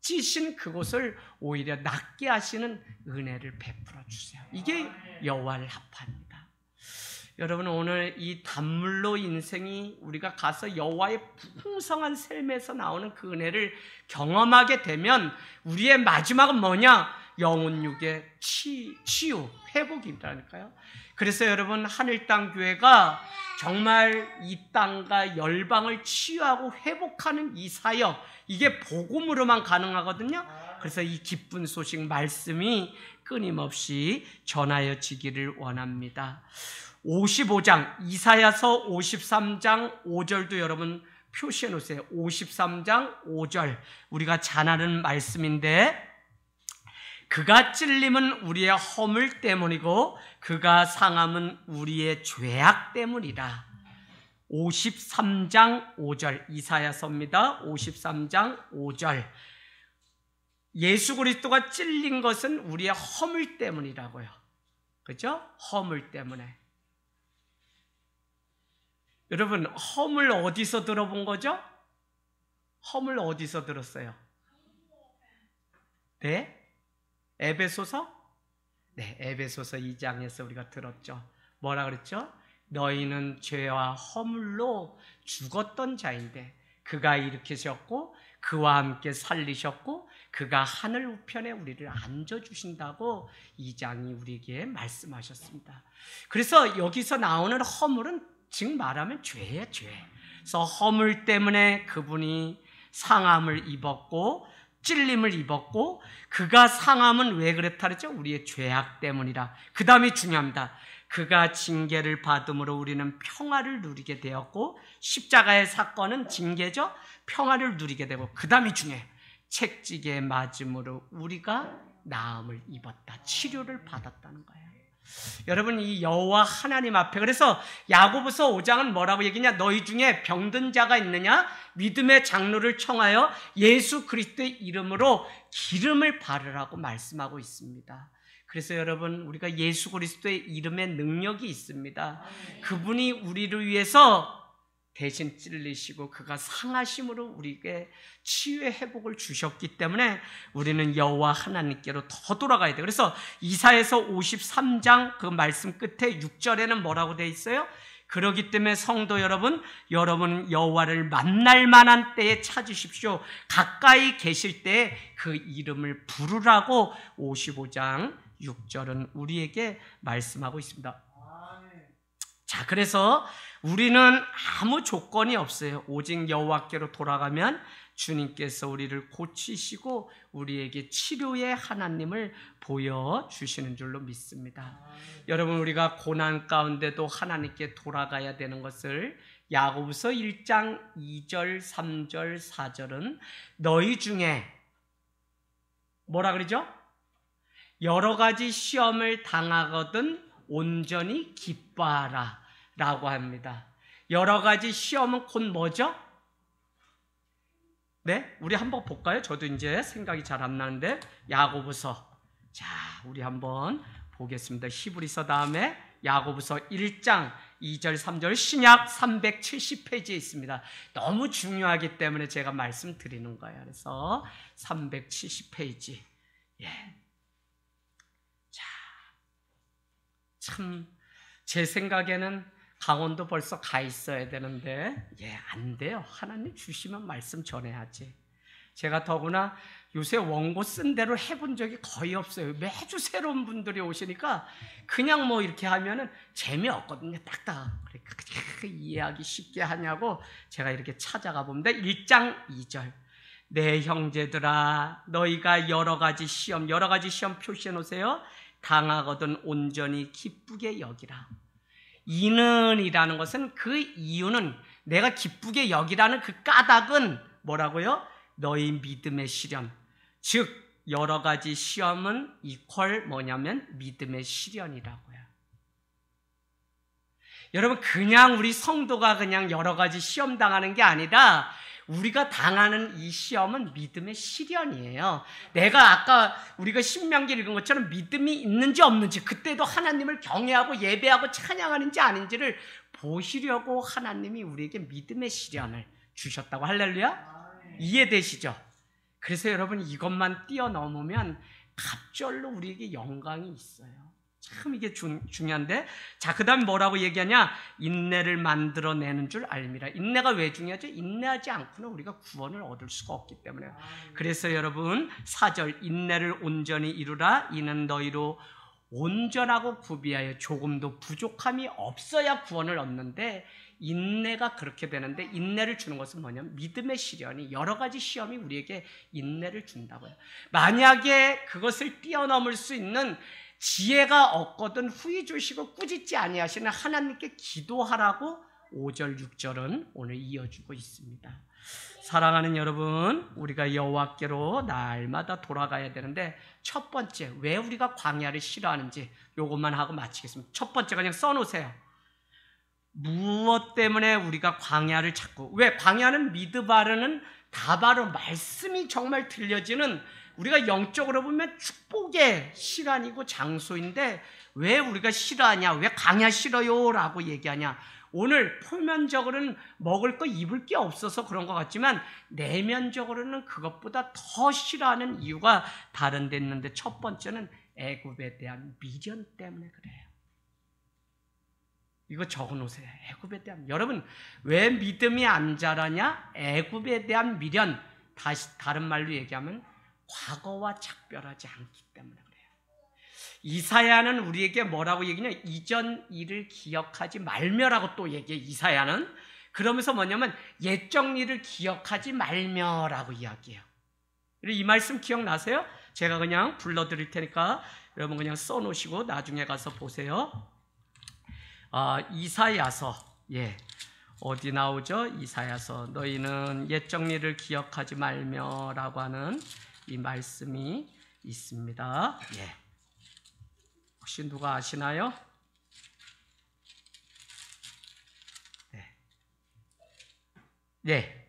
[SPEAKER 1] 찢으신 그곳을 오히려 낫게 하시는 은혜를 베풀어 주세요. 이게 여호와 라파입니다. 여러분 오늘 이 단물로 인생이 우리가 가서 여호와의 풍성한 삶에서 나오는 그 은혜를 경험하게 되면 우리의 마지막은 뭐냐? 영혼 육의 치유, 회복이라니까요. 그래서 여러분 하늘땅교회가 정말 이 땅과 열방을 치유하고 회복하는 이 사역, 이게 복음으로만 가능하거든요. 그래서 이 기쁜 소식 말씀이 끊임없이 전하여지기를 원합니다. 55장 이사야서 53장 5절도 여러분 표시해 놓으세요. 53장 5절 우리가 잘 아는 말씀인데, 그가 찔림은 우리의 허물 때문이고 그가 상함은 우리의 죄악 때문이다. 53장 5절 이사야서입니다. 53장 5절 예수 그리스도가 찔린 것은 우리의 허물 때문이라고요. 그죠? 허물 때문에. 여러분 허물 어디서 들어본 거죠? 허물 어디서 들었어요? 네? 에베소서? 네, 에베소서 2장에서 우리가 들었죠. 뭐라 그랬죠? 너희는 죄와 허물로 죽었던 자인데 그가 일으키셨고 그와 함께 살리셨고 그가 하늘 우편에 우리를 앉아주신다고 2장이 우리에게 말씀하셨습니다. 그래서 여기서 나오는 허물은 즉 말하면 죄예요, 죄. 그래서 허물 때문에 그분이 상함을 입었고 찔림을 입었고, 그가 상함은 왜 그랬다 그랬죠? 우리의 죄악 때문이라. 그 다음이 중요합니다. 그가 징계를 받음으로 우리는 평화를 누리게 되었고, 십자가의 사건은 징계죠? 평화를 누리게 되고, 그 다음이 중요해요. 책지게 맞음으로 우리가 나음을 입었다, 치료를 받았다는 거예요. 여러분 이 여호와 하나님 앞에, 그래서 야고보서 5장은 뭐라고 얘기냐? 너희 중에 병든 자가 있느냐? 믿음의 장로를 청하여 예수 그리스도의 이름으로 기름을 바르라고 말씀하고 있습니다. 그래서 여러분 우리가 예수 그리스도의 이름에 능력이 있습니다. 그분이 우리를 위해서 대신 찔리시고 그가 상하심으로 우리에게 치유의 회복을 주셨기 때문에 우리는 여호와 하나님께로 더 돌아가야 돼요. 그래서 이사야서 53장 그 말씀 끝에 6절에는 뭐라고 되어 있어요? 그렇기 때문에 성도 여러분, 여러분은 여호와를 만날 만한 때에 찾으십시오. 가까이 계실 때에 그 이름을 부르라고 55장 6절은 우리에게 말씀하고 있습니다. 자, 그래서 우리는 아무 조건이 없어요. 오직 여호와께로 돌아가면 주님께서 우리를 고치시고 우리에게 치료의 하나님을 보여주시는 줄로 믿습니다. 여러분 우리가 고난 가운데도 하나님께 돌아가야 되는 것을 야고보서 1장 2절, 3절, 4절은 너희 중에 뭐라 그러죠? 여러 가지 시험을 당하거든 온전히 기뻐하라 라고 합니다. 여러 가지 시험은 곧 뭐죠? 네, 우리 한번 볼까요? 저도 이제 생각이 잘 안 나는데 야고보서, 자 우리 한번 보겠습니다. 히브리서 다음에 야고보서 1장 2절 3절 신약 370페이지에 있습니다. 너무 중요하기 때문에 제가 말씀드리는 거예요. 그래서 370페이지. 예. 자, 참 제 생각에는 강원도 벌써 가 있어야 되는데 안 돼요. 하나님 주시면 말씀 전해야지. 제가 더구나 요새 원고 쓴 대로 해본 적이 거의 없어요. 매주 새로운 분들이 오시니까 그냥 뭐 이렇게 하면은 재미없거든요. 딱딱. 그러니까 이해하기 쉽게 하냐고 제가 이렇게 찾아가 봅니다. 1장 2절. 내 형제들아 너희가 여러 가지 시험 표시해 놓으세요. 당하거든 온전히 기쁘게 여기라. 이는이라는 것은 그 이유는, 내가 기쁘게 여기라는 그 까닭은 뭐라고요? 너희 믿음의 시련. 즉 여러 가지 시험은 이퀄 뭐냐면 믿음의 시련이라고요. 여러분 그냥 우리 성도가 그냥 여러 가지 시험 당하는 게 아니라 우리가 당하는 이 시험은 믿음의 시련이에요. 내가 아까 우리가 신명기 읽은 것처럼 믿음이 있는지 없는지, 그때도 하나님을 경외하고 예배하고 찬양하는지 아닌지를 보시려고 하나님이 우리에게 믿음의 시련을 주셨다고. 할렐루야. 이해되시죠? 그래서 여러분 이것만 뛰어넘으면 갑절로 우리에게 영광이 있어요. 참 이게 중요한데, 자, 그 다음에 뭐라고 얘기하냐? 인내를 만들어내는 줄 알미라. 인내가 왜 중요하죠? 인내하지 않고는 우리가 구원을 얻을 수가 없기 때문에. 그래서 여러분 4절, 인내를 온전히 이루라. 이는 너희로 온전하고 구비하여 조금도 부족함이 없어야 구원을 얻는데, 인내가 그렇게 되는데, 인내를 주는 것은 뭐냐면 믿음의 시련이, 여러 가지 시험이 우리에게 인내를 준다고요. 만약에 그것을 뛰어넘을 수 있는 지혜가 없거든 후히 주시고 꾸짖지 아니하시는 하나님께 기도하라고 5절 6절은 오늘 이어주고 있습니다. 사랑하는 여러분, 우리가 여호와께로 날마다 돌아가야 되는데, 첫 번째, 왜 우리가 광야를 싫어하는지 요것만 하고 마치겠습니다. 첫 번째 그냥 써놓으세요. 무엇 때문에 우리가 광야를 찾고, 왜? 광야는 미드바르는 다바로 말씀이 정말 들려지는, 우리가 영적으로 보면 축복의 시간이고 장소인데, 왜 우리가 싫어하냐? 왜 광야 싫어요? 라고 얘기하냐? 오늘 표면적으로는 먹을 거 입을 게 없어서 그런 것 같지만, 내면적으로는 그것보다 더 싫어하는 이유가 다른 데 있는데, 첫 번째는 애굽에 대한 미련 때문에 그래요. 이거 적어놓으세요. 애굽에 대한, 여러분 왜 믿음이 안 자라냐? 애굽에 대한 미련, 다른 말로 얘기하면 과거와 작별하지 않기 때문에 그래요. 이사야는 우리에게 뭐라고 얘기냐? 이전 일을 기억하지 말며라고 또 얘기해. 이사야는 그러면서 뭐냐면 옛적 일을 기억하지 말며라고 이야기해요. 이 말씀 기억나세요? 제가 그냥 불러드릴 테니까 여러분 그냥 써놓으시고 나중에 가서 보세요. 이사야서, 어디 나오죠? 이사야서, 너희는 옛적 일을 기억하지 말며라고 하는 이 말씀이 있습니다. 혹시 누가 아시나요? 네.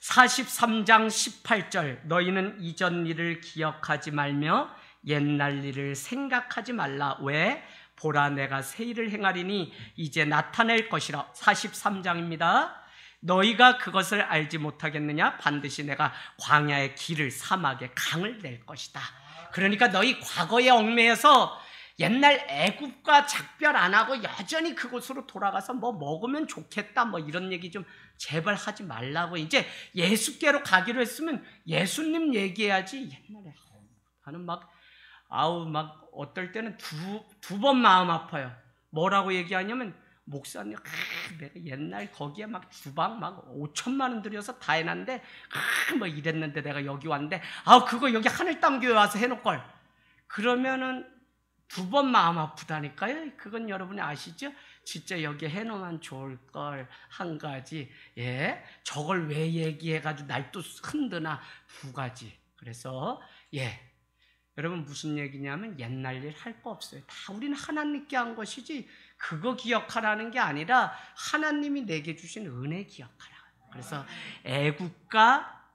[SPEAKER 1] 43장 18절, 너희는 이전 일을 기억하지 말며 옛날 일을 생각하지 말라. 왜? 보라, 내가 새 일을 행하리니 이제 나타낼 것이라. 43장입니다. 너희가 그것을 알지 못하겠느냐? 반드시 내가 광야의 길을, 사막의 강을 낼 것이다. 그러니까 너희 과거에 얽매여서 옛날 애굽과 작별 안 하고 여전히 그곳으로 돌아가서 뭐 먹으면 좋겠다, 뭐 이런 얘기 좀 제발 하지 말라고. 이제 예수께로 가기로 했으면 예수님 얘기해야지. 옛날에 나는 막 어떨 때는 두 번 마음 아파요. 뭐라고 얘기하냐면, 목사님, 내가 옛날 거기에 막 주방 막 5천만 원 들여서 다 해놨는데, 뭐 이랬는데 내가 여기 왔는데, 그거 여기 하늘땅교회 와서 해놓을걸. 그러면은 두 번 마음 아프다니까요. 그건 여러분이 아시죠? 진짜 여기 해놓으면 좋을걸. 한 가지, 저걸 왜 얘기해가지고 날 또 흔드나. 두 가지. 그래서 여러분 무슨 얘기냐면, 옛날 일 할 거 없어요. 다 우리는 하나님께 한 것이지 그거 기억하라는 게 아니라 하나님이 내게 주신 은혜 기억하라. 그래서 애굽과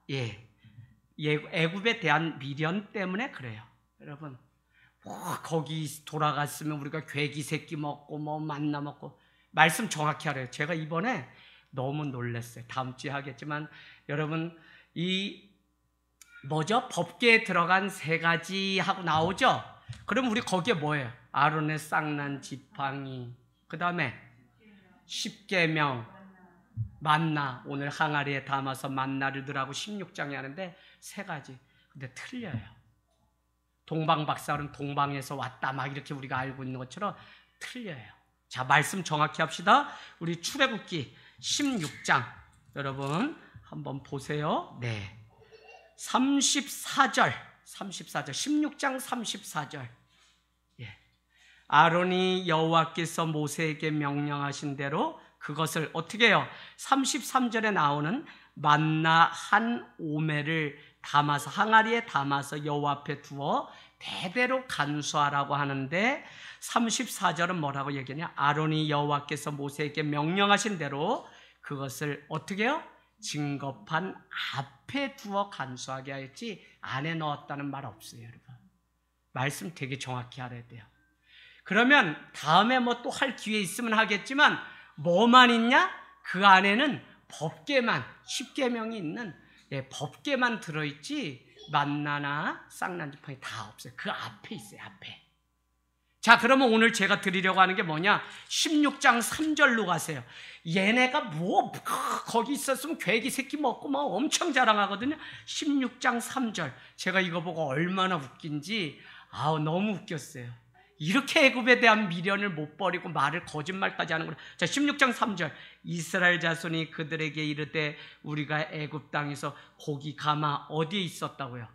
[SPEAKER 1] 애굽에 대한 미련 때문에 그래요. 여러분 거기 돌아갔으면 우리가 괴기 새끼 먹고 뭐 만나 먹고, 말씀 정확히 하래요. 제가 이번에 너무 놀랐어요. 다음 주에 하겠지만, 여러분 법계에 들어간 3가지 하고 나오죠? 그럼 우리 거기에 뭐예요? 아론의 쌍난 지팡이, 그 다음에 십계명, 만나, 오늘 항아리에 담아서 만나를 들하고 16장에 하는데 3가지. 근데 틀려요. 동방박사는 동방에서 왔다 막 이렇게 우리가 알고 있는 것처럼 틀려요. 자, 말씀 정확히 합시다. 우리 출애굽기 16장 여러분 한번 보세요. 34절 16장 34절. 아론이 여호와께서 모세에게 명령하신 대로 그것을 어떻게 해요? 33절에 나오는 만나 한 오매를 담아서, 항아리에 담아서 여호와 앞에 두어 대대로 간수하라고 하는데, 34절은 뭐라고 얘기하냐? 아론이 여호와께서 모세에게 명령하신 대로 그것을 어떻게 해요? 증거판 앞에 두어 간수하게 하였지 안에 넣었다는 말 없어요. 여러분 말씀 되게 정확히 알아야 돼요. 그러면 다음에 뭐 또 할 기회 있으면 하겠지만, 뭐만 있냐? 그 안에는 법계만, 십계명이 있는 법계만 들어있지 만나나 쌍난지팡이 다 없어요. 그 앞에 있어요. 앞에. 자, 그러면 오늘 제가 드리려고 하는 게 뭐냐? 16장 3절로 가세요. 얘네가 뭐 거기 있었으면 괴기 새끼 먹고 막 엄청 자랑하거든요. 16장 3절. 제가 이거 보고 얼마나 웃긴지 너무 웃겼어요. 이렇게 애굽에 대한 미련을 못 버리고 말을 거짓말까지 하는구나. 자, 16장 3절. 이스라엘 자손이 그들에게 이르되 우리가 애굽 땅에서 고기 가마 어디에 있었다고요?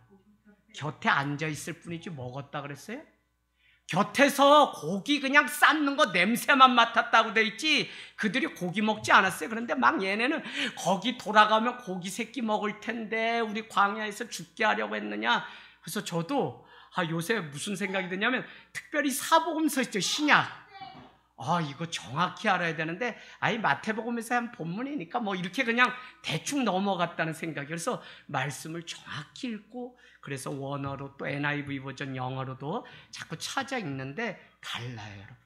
[SPEAKER 1] 곁에 앉아 있을 뿐이지 먹었다 그랬어요? 곁에서 고기 그냥 삶는 거 냄새만 맡았다고 돼 있지 그들이 고기 먹지 않았어요. 그런데 막 얘네는 거기 돌아가면 고기 새끼 먹을 텐데 우리 광야에서 죽게 하려고 했느냐. 그래서 저도 요새 무슨 생각이 드냐면 특별히 사복음서 있죠, 신약. 이거 정확히 알아야 되는데 마태복음에서 한 본문이니까 뭐 이렇게 그냥 대충 넘어갔다는 생각이. 그래서 말씀을 정확히 읽고 그래서 원어로 또 NIV 버전 영어로도 자꾸 찾아 읽는데 달라요, 여러분.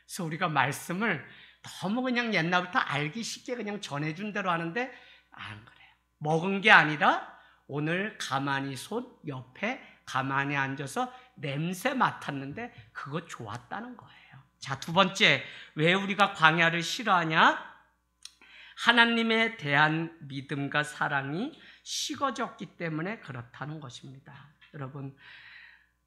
[SPEAKER 1] 그래서 우리가 말씀을 너무 그냥 옛날부터 알기 쉽게 그냥 전해준 대로 하는데 안 그래요. 먹은 게 아니라 오늘 가만히 손 옆에 가만히 앉아서 냄새 맡았는데 그거 좋았다는 거예요. 자, 두 번째, 왜 우리가 광야를 싫어하냐? 하나님에 대한 믿음과 사랑이 식어졌기 때문에 그렇다는 것입니다. 여러분,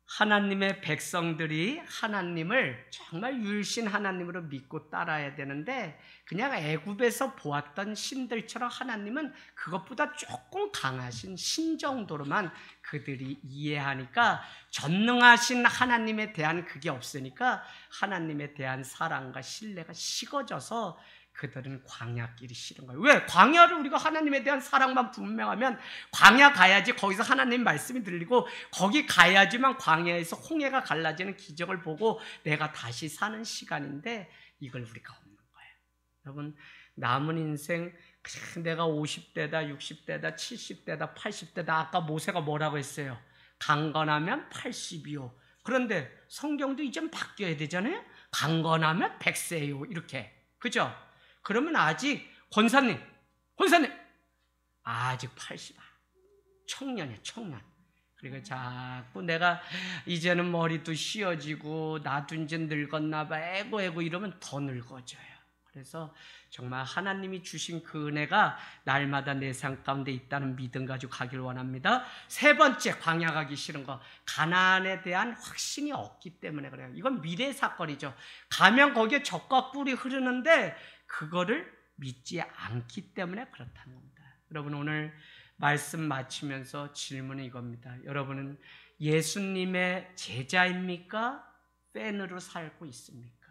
[SPEAKER 1] 하나님의 백성들이 하나님을 정말 유일신 하나님으로 믿고 따라야 되는데 그냥 애굽에서 보았던 신들처럼 하나님은 그것보다 조금 강하신 신 정도로만 그들이 이해하니까 전능하신 하나님에 대한 그게 없으니까 하나님에 대한 사랑과 신뢰가 식어져서 그들은 광야길이 싫은 거예요. 왜? 광야를 우리가 하나님에 대한 사랑만 분명하면 광야 가야지 거기서 하나님 말씀이 들리고 거기 가야지만 광야에서 홍해가 갈라지는 기적을 보고 내가 다시 사는 시간인데 이걸 우리가 없는 거예요. 여러분, 남은 인생 내가 50대다 60대다 70대다 80대다 아까 모세가 뭐라고 했어요? 강건하면 80이요. 그런데 성경도 이젠 바뀌어야 되잖아요. 강건하면 100세요. 이렇게. 그죠? 그러면 아직 권사님 아직 80이야. 청년이야, 청년. 그리고 자꾸 내가 이제는 머리도 휘어지고 나도 이제 늙었나 봐. 에고 이러면 더 늙어져요. 그래서 정말 하나님이 주신 그 은혜가 날마다 내 삶 가운데 있다는 믿음 가지고 가길 원합니다. 세 번째, 광야 가기 싫은 거, 가나안에 대한 확신이 없기 때문에 그래요. 이건 미래의 사건이죠. 가면 거기에 젖과 꿀이 흐르는데 그거를 믿지 않기 때문에 그렇다는 겁니다. 여러분, 오늘 말씀 마치면서 질문은 이겁니다. 여러분은 예수님의 제자입니까? 팬으로 살고 있습니까?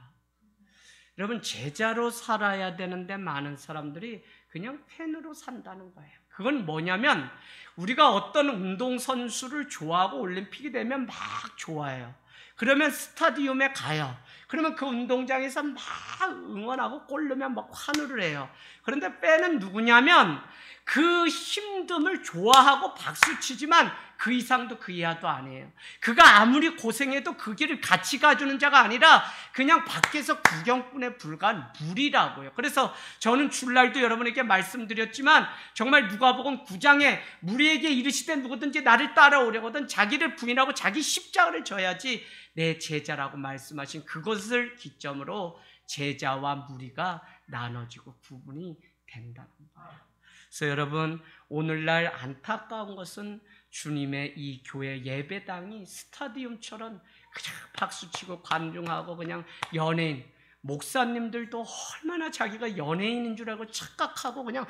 [SPEAKER 1] 여러분, 제자로 살아야 되는데 많은 사람들이 그냥 팬으로 산다는 거예요. 그건 뭐냐면 우리가 어떤 운동선수를 좋아하고 올림픽이 되면 막 좋아해요. 그러면 스타디움에 가요. 그러면 그 운동장에서 막 응원하고 골 넣으면 막 환호를 해요. 그런데 팬은 누구냐면 그 힘듦을 좋아하고 박수치지만 그 이상도 그 이하도 아니에요. 그가 아무리 고생해도 그 길을 같이 가주는 자가 아니라 그냥 밖에서 구경꾼에 불과한 무리라고요. 그래서 저는 주일날도 여러분에게 말씀드렸지만 정말 누가복음 9장에 무리에게 이르시되 누구든지 나를 따라오려거든 자기를 부인하고 자기 십자가를 져야지 내 제자라고 말씀하신 그것을 기점으로 제자와 무리가 나눠지고 구분이 된다는 거예요. 그래서 여러분, 오늘날 안타까운 것은 주님의 이 교회 예배당이 스타디움처럼 그냥 박수치고 관중하고 그냥 연예인, 목사님들도 얼마나 자기가 연예인인 줄 알고 착각하고 그냥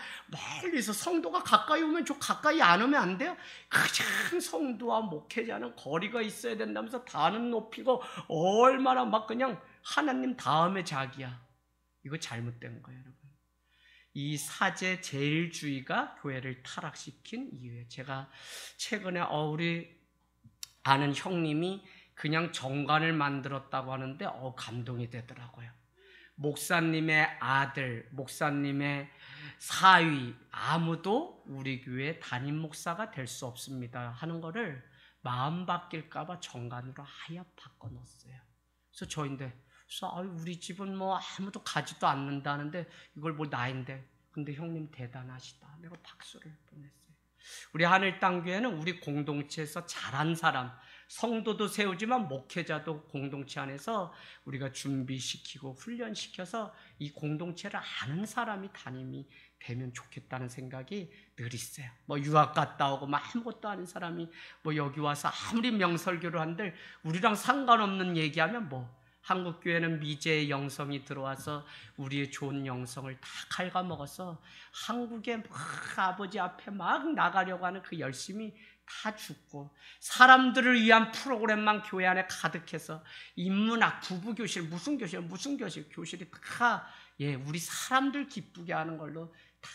[SPEAKER 1] 멀리서 성도가 가까이 오면 저 가까이 안 오면 안 돼요? 그냥 성도와 목회자는 거리가 있어야 된다면서 단은 높이고 얼마나 막 그냥 하나님 다음에 자기야. 이거 잘못된 거예요, 여러분. 이 사제 제일주의가 교회를 타락시킨 이유예요. 제가 최근에 우리 아는 형님이 그냥 정관을 만들었다고 하는데 감동이 되더라고요. 목사님의 아들, 목사님의 사위 아무도 우리 교회 담임 목사가 될 수 없습니다 하는 거를 마음 바뀔까 봐 정관으로 아예 바꿔놓았어요. 그래서 저인데 우리 집은 뭐 아무도 가지도 않는다는데 이걸 뭐 나인데. 근데 형님 대단하시다. 내가 박수를 보냈어요. 우리 하늘땅교회는 우리 공동체에서 잘한 사람, 성도도 세우지만 목회자도 공동체 안에서 우리가 준비시키고 훈련시켜서 이 공동체를 아는 사람이 담임이 되면 좋겠다는 생각이 늘 있어요. 뭐 유학 갔다 오고 아무것도 아닌 사람이 뭐 여기 와서 아무리 명설교를 한들 우리랑 상관없는 얘기하면 뭐 한국교회는 미제의 영성이 들어와서 우리의 좋은 영성을 다 갉아먹어서 한국에 막 아버지 앞에 막 나가려고 하는 그 열심이 다 죽고 사람들을 위한 프로그램만 교회 안에 가득해서 인문학, 부부교실, 무슨 교실 교실이 다 우리 사람들 기쁘게 하는 걸로 다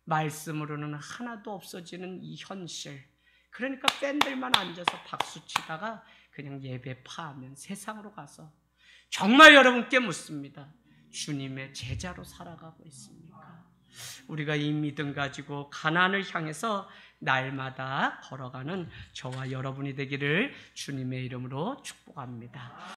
[SPEAKER 1] 말씀으로는 하나도 없어지는 이 현실. 그러니까 팬들만 앉아서 박수 치다가 그냥 예배 파하면 세상으로 가서 정말 여러분께 묻습니다. 주님의 제자로 살아가고 있습니까? 우리가 이 믿음 가지고 가나안을 향해서 날마다 걸어가는 저와 여러분이 되기를 주님의 이름으로 축복합니다.